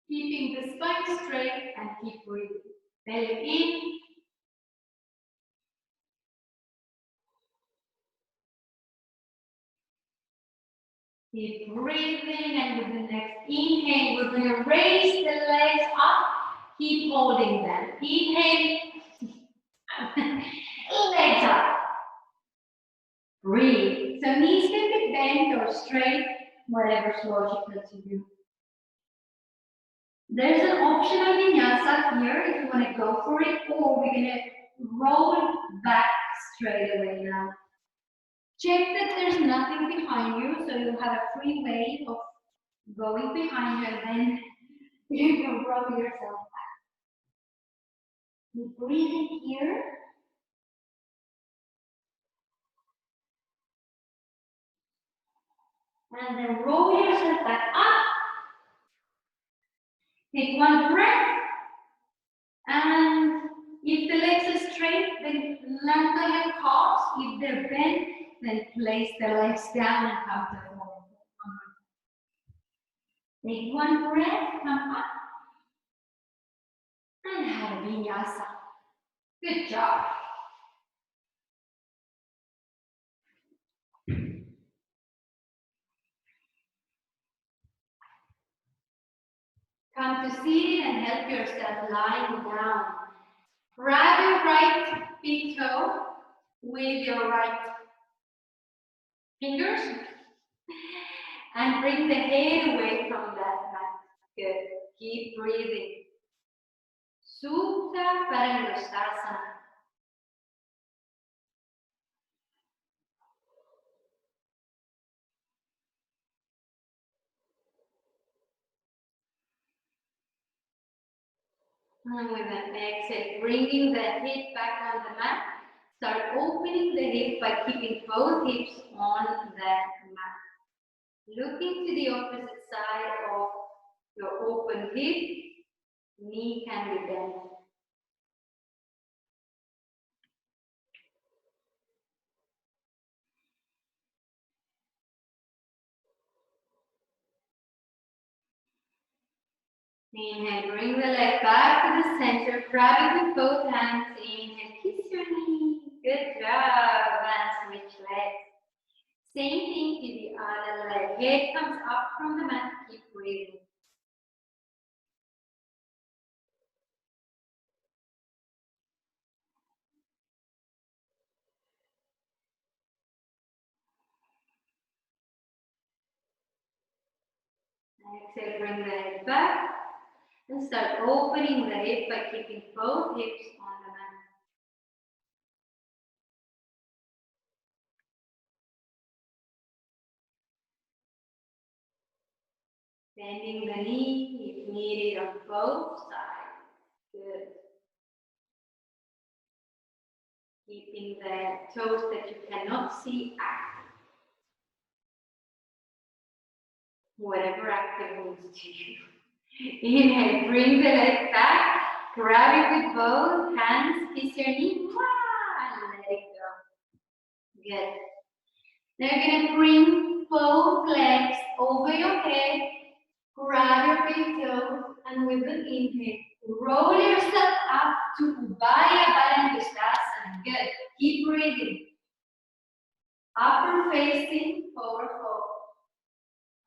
Keeping the spine straight and keep breathing. Belly in. Keep breathing, and with the next inhale, we're going to raise the legs up. Keep holding them. Inhale. Legs up. Breathe. So knees can be bent or straight, whatever's logical to you. There's an optional vinyasa here if you want to go for it, or we're going to roll back straight away now. Check that there's nothing behind you, so you have a free way of going behind you, and then you can roll yourself back. You breathe in here. And then roll yourself back up. Take one breath. And if the legs are straight, then land on your calves. If they're bent, then place the legs down and come to forward. Take one breath, come up, and have a Vinyasa. Good job. Come to seated and help yourself lying down. Grab your right big toe with your right fingers and bring the head away from that mat. Good. Keep breathing. Supta Parangustasana. And with an exhale, bringing the head back on the mat. Start opening the hip by keeping both hips on that mat. Looking to the opposite side of your open hip, knee can be bent. Inhale, bring the leg back to the center, grab it with both hands. Inhale, kiss your knee. Good job. And switch legs. Same thing to the other leg. Head comes up from the mat. Keep breathing. Exhale, bring the head back. And start opening the hip by keeping both hips on the mat. Bending the knee if needed on both sides. Good. Keeping the toes that you cannot see active. Whatever active means to you. Inhale, bring the leg back. Grab it with both hands. Kiss your knee. And let it go. Good. Now you're going to bring both legs over your head. Grab your big toes. And with an inhale, roll yourself up to Ubaya Balandustasana. Good. Keep breathing. Upper facing, forward fold.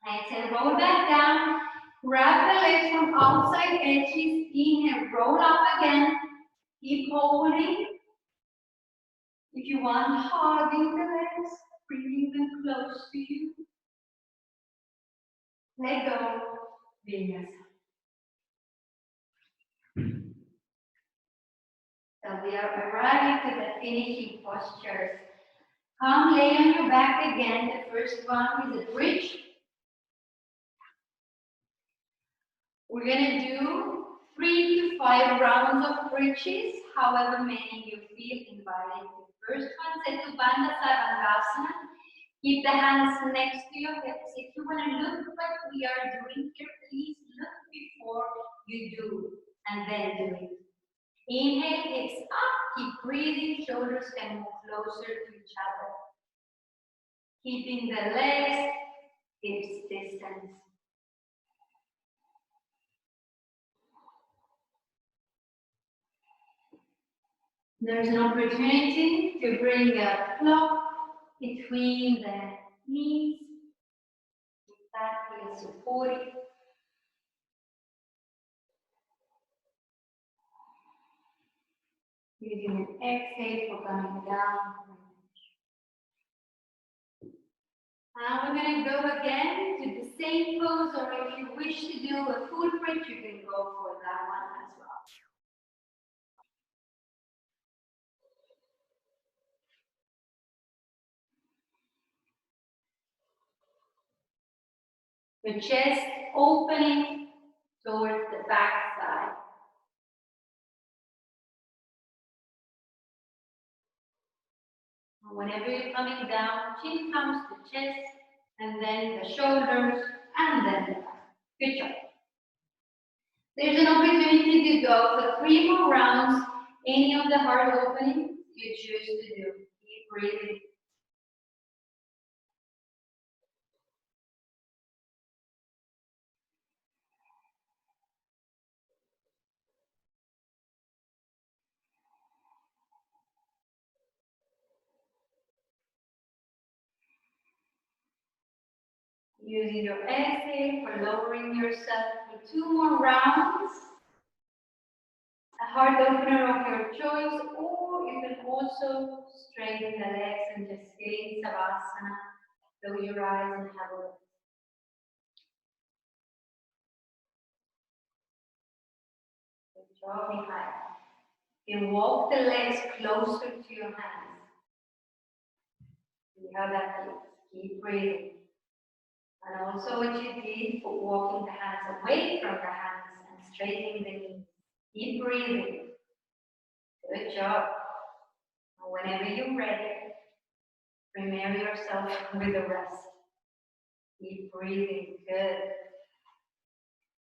Exhale, roll back down. Grab the legs from outside edges. Inhale, roll up again. Keep holding. If you want, hugging the legs, bringing them close to you. Let go. Vinyasa. So we are arriving to the finishing postures. Come lay on your back again. The first one is a bridge. We're going to do 3 to 5 rounds of bridges, however many you feel invited. The first one, Chaturanga Sarvangasana. Keep the hands next to your hips. If you want to look what we are doing here, please look before you do and then do it. Inhale, hips up. Keep breathing. Shoulders can move closer to each other. Keeping the legs, hips distance. There's an opportunity to bring a block between the knees. That feels supportive. Using an exhale for coming down. Now we're going to go again to the same pose, or if you wish to do a full bridge, you can go for that one as well. The chest opening towards the back side. And whenever you're coming down, chin comes to chest, and then the shoulders, and then the back. Good job. There's an opportunity to go for 3 more rounds. Any of the heart openings you choose to do. Keep breathing. Using your exhale for lowering yourself for 2 more rounds. A heart opener of your choice, or you can also straighten the legs and just stay in Savasana. Close your eyes and have a look. Good job, Mikhail. You walk the legs closer to your hands. See how that feels. Keep breathing. And also what you did for walking the hands away from the hands and straightening the knees. Keep breathing. Good job. And whenever you're ready, prepare yourself with the rest. Keep breathing. Good.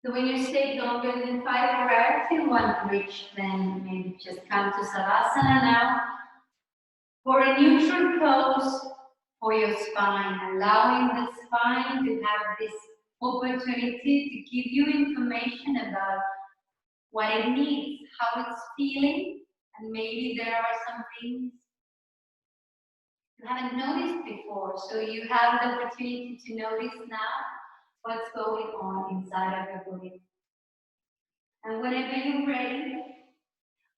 So when you stay longer than 5 breaths in one bridge, then maybe just come to Savasana now. For a neutral pose for your spine, allowing the spine to have this opportunity to give you information about what it needs, how it's feeling, and maybe there are some things you haven't noticed before. So you have the opportunity to notice now what's going on inside of your body. And whenever you're ready,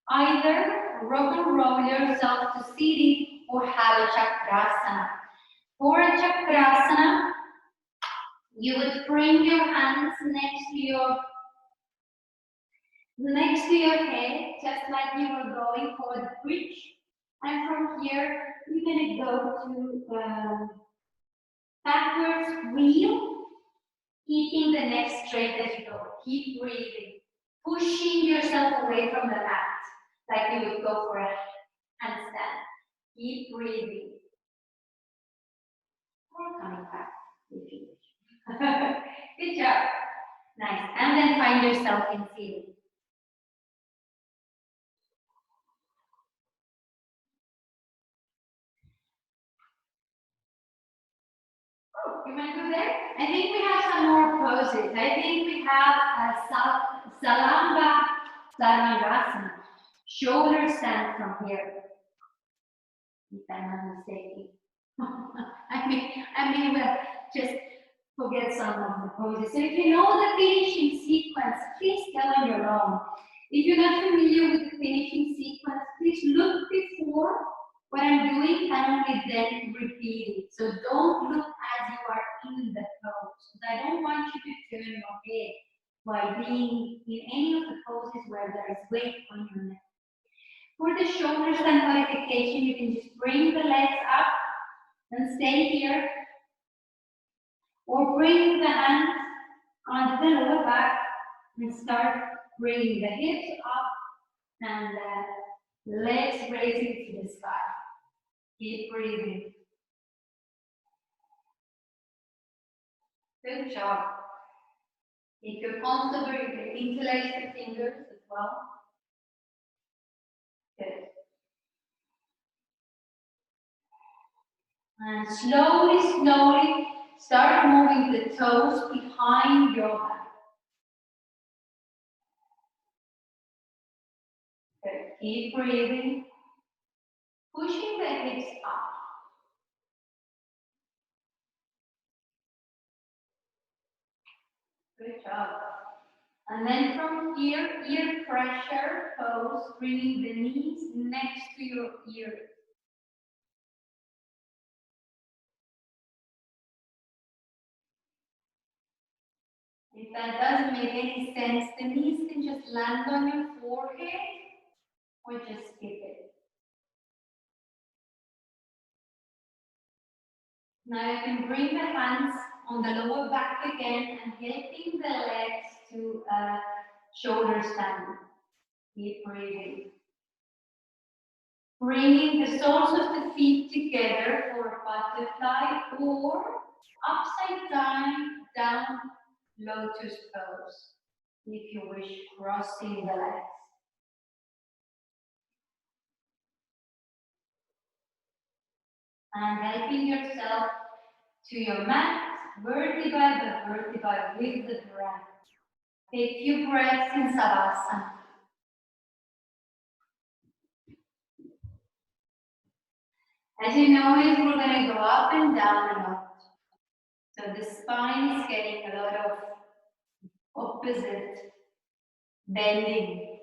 either rock and roll yourself to sitting or have a chakrasana. For a chakrasana, you would bring your hands next to your head, just like you were going for the bridge. And from here, you're going to go to backwards wheel, keeping the neck straight as you go. Keep breathing, pushing yourself away from the mat, like you would go for a handstand. Keep breathing. Or coming back if you wish. Good job. Nice. And then find yourself in seated. Oh, you want to go there? I think we have some more poses. I think we have a Salamba Sarvangasana. Shoulder stand from here. If I'm not mistaken. I mean, just forget some of the poses. So if you know the finishing sequence, please go on your own. If you're not familiar with the finishing sequence, please look before what I'm doing and only then repeat it. So don't look as you are in the pose. I don't want you to turn your head while being in any of the poses where there is weight on your neck. For the shoulder stand modification, you can just bring the legs up and stay here. Or bring the hands onto the lower back and start bringing the hips up and the legs raising to the sky. Keep breathing. Good job. If you're comfortable, you can interlace the fingers as well. Good. And slowly start moving the toes behind your back. Good. Keep breathing. Pushing the hips up. Good job. And then from here, ear pressure pose, bringing the knees next to your ears. If that doesn't make any sense, the knees can just land on your forehead or just skip it. Now you can bring the hands on the lower back again and helping the legs to shoulder stand. Keep breathing. Bringing the soles of the feet together for a butterfly or upside down lotus pose. If you wish, crossing the legs. And helping yourself to your mat, vertebra by vertebra with the breath. Take a few breaths in Savasana. As you notice, we're going to go up and down and up. So the spine is getting a lot of opposite bending.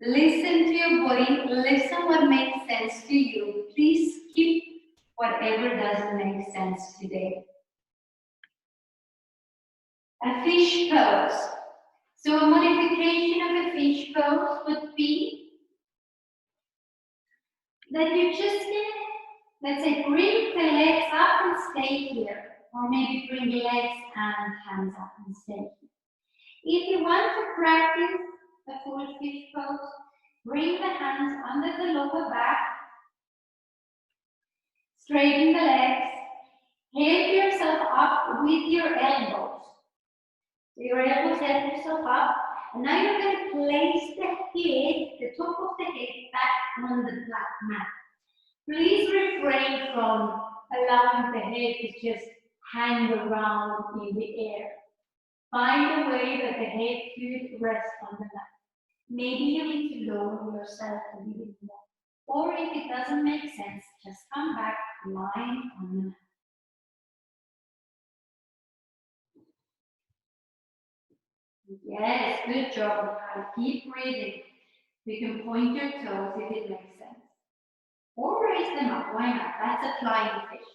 Listen to your body, listen what makes sense to you. Please skip whatever doesn't make sense today. A fish pose. So a modification of a fish pose would be that you just get, let's say, bring the legs up and stay here. Or maybe bring the legs and hands up and stay here. If you want to practice a full fish pose, bring the hands under the lower back, straighten the legs, help yourself up with your elbows. So your elbows help yourself up, and now you're going to place the head, the top of the head, back on the flat mat. Please refrain from allowing the head to just hang around in the air. Find a way that the head could rest on the mat. Maybe you need to lower yourself a little bit more. Or if it doesn't make sense, just come back lying on the mat. Yes, good job. Keep breathing. You can point your toes if it makes sense. Or raise them up, why not? That's a flying fish.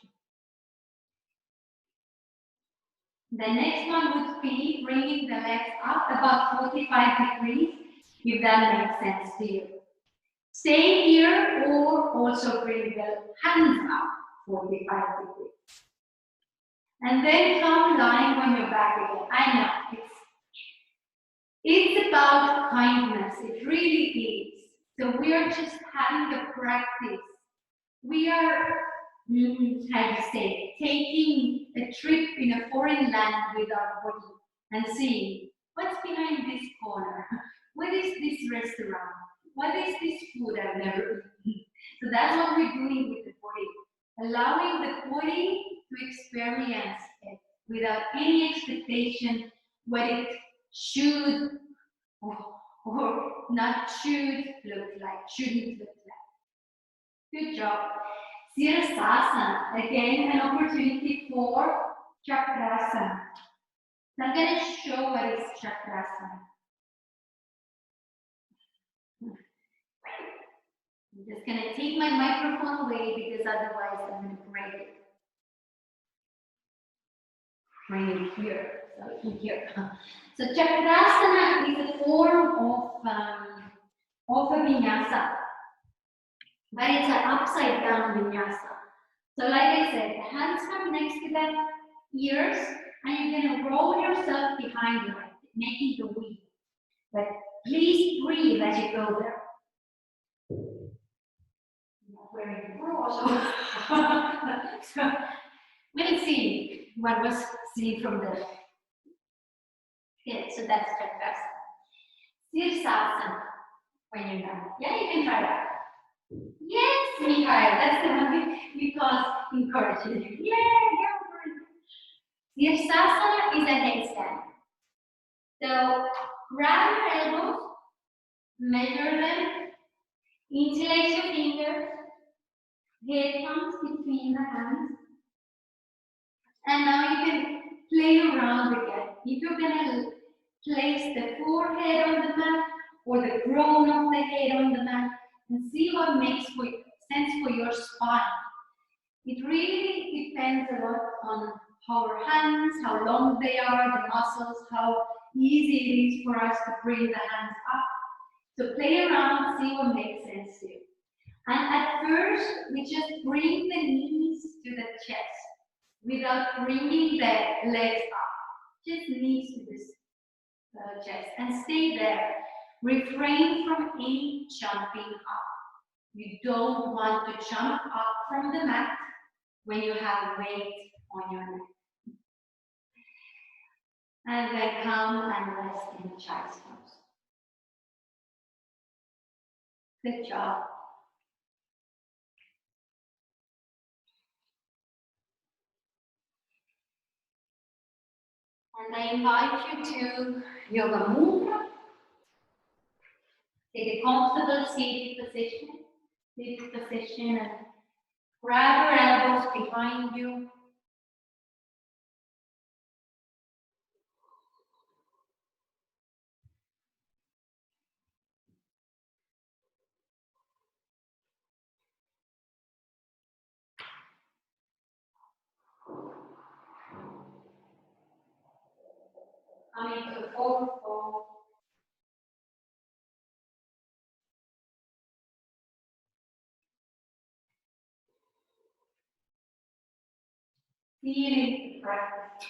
The next one would be bringing the legs up about 45 degrees, if that makes sense to you. Stay here or also bring the hands up 45 degrees. And then come lying on your back again. I know, it's about kindness, it really is. So we are just having a practice. We are, how to say, taking a trip in a foreign land with our body and seeing what's behind this corner. What is this restaurant? What is this food I've never eaten? So that's what we're doing with the body. Allowing the body to experience it without any expectation what it should or not should look like, shouldn't look like. Good job. Sirsasana, again an opportunity for Chakrasana. I'm going to show what is Chakrasana. I'm just going to take my microphone away because otherwise I'm going to break it. Bring it here. So here. So Chakrasana is a form of a Vinyasa, but it's an upside down Vinyasa. So like I said, the hands come next to the ears, and you're going to roll yourself behind you, making the wheel. But please breathe as you go there. I'm not wearing a bra, so we'll see what was seen from the. Yeah, so that's Chakrasana. Sirsasana, when you're done. Yeah, you can try that. Yes, Mikhail, that's the one we cause encouragement. Yeah, go for it. Sirsasana is a headstand. So grab your elbows, measure them, interlace your fingers, head comes between the hands, and now you can play around again. If you're going to place the forehead on the mat or the crown of the head on the mat, and see what makes sense for your spine. It really depends a lot on our hands, how long they are, the muscles, how easy it is for us to bring the hands up. So play around, see what makes sense to you. And at first, we just bring the knees to the chest without bringing the legs up. Just knees to the chest and stay there. Refrain from any jumping up. You don't want to jump up from the mat when you have weight on your neck. And then come and rest in child's pose. Good job. And I invite you to Yoga Mudra. Take a comfortable seated position, and grab your elbows behind you. Coming to forward fold. Feeling the practice.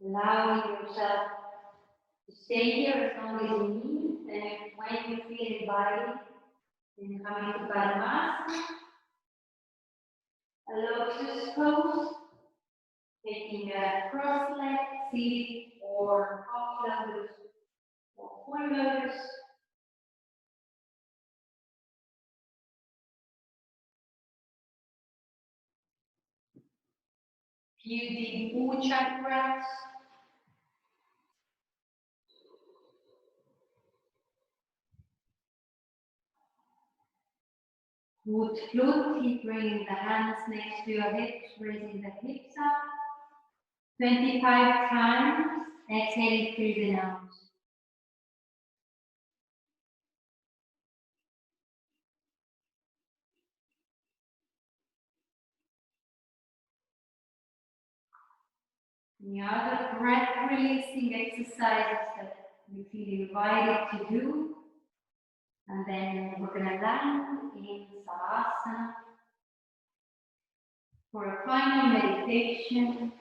Allowing yourself to stay here as long as you need, and when you feel invited, then coming to Vinyasa, a lotus pose, taking a cross leg, seated, or half lotus, or full lotus. Few deep Ujjayi breaths. Would float, keep bringing the hands next to your hips, raising the hips up. 25 times, exhaling through the nose. The other breath releasing exercises that you feel invited to do. And then we're going to land in Savasana for a final meditation.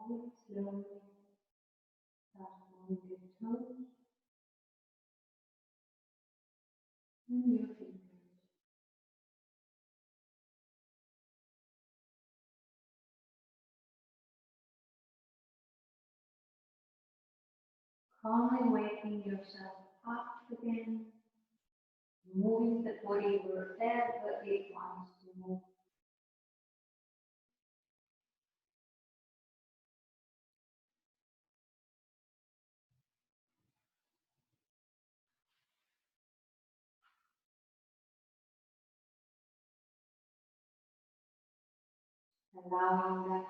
slowly start moving your toes and your fingers. Calmly waking yourself up again, moving the body wherever it wants to move. Allowing that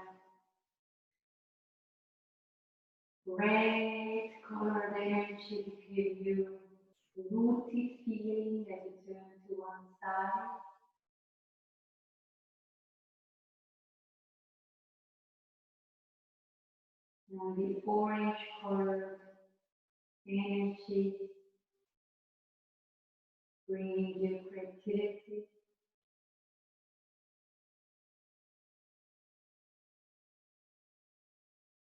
red colored energy to give you rooted feeling as you turn to one side. And the orange colored energy bringing you creativity.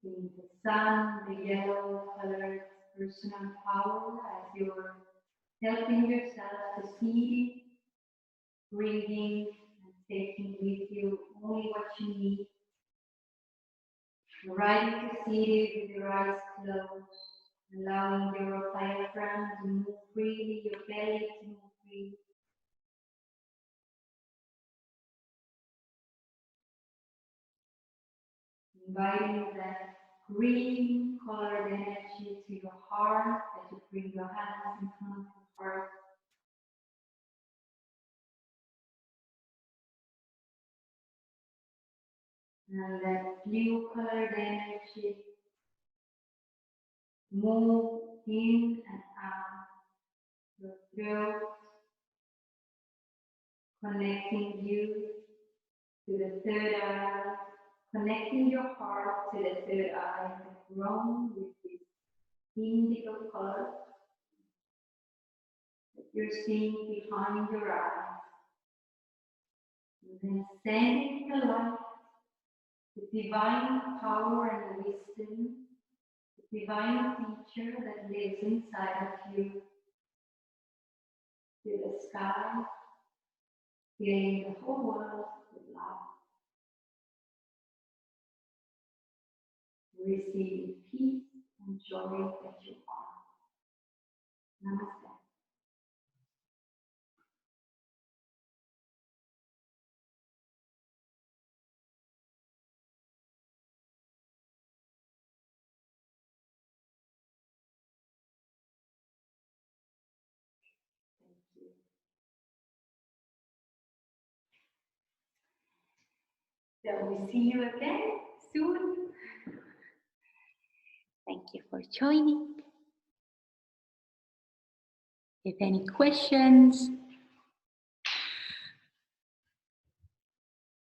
In the sun, the yellow colored personal power as you're helping yourself to see, bringing and taking with you only what you need. Ready to see with your eyes closed, allowing your diaphragm to move freely, your belly to move freely. Inviting that green colored energy to your heart as you bring your hands in front of your heart. And that blue colored energy move in and out your throat, connecting you to the third eye, connecting your heart to the third eye, grown with this indigo color that you're seeing behind your eyes. And then sending the light, the divine power and the wisdom, the divine teacher that lives inside of you, to the sky, filling the whole world with love. Receive peace and joy that you are. Namaste. So we see you again soon. Thank you for joining. If any questions,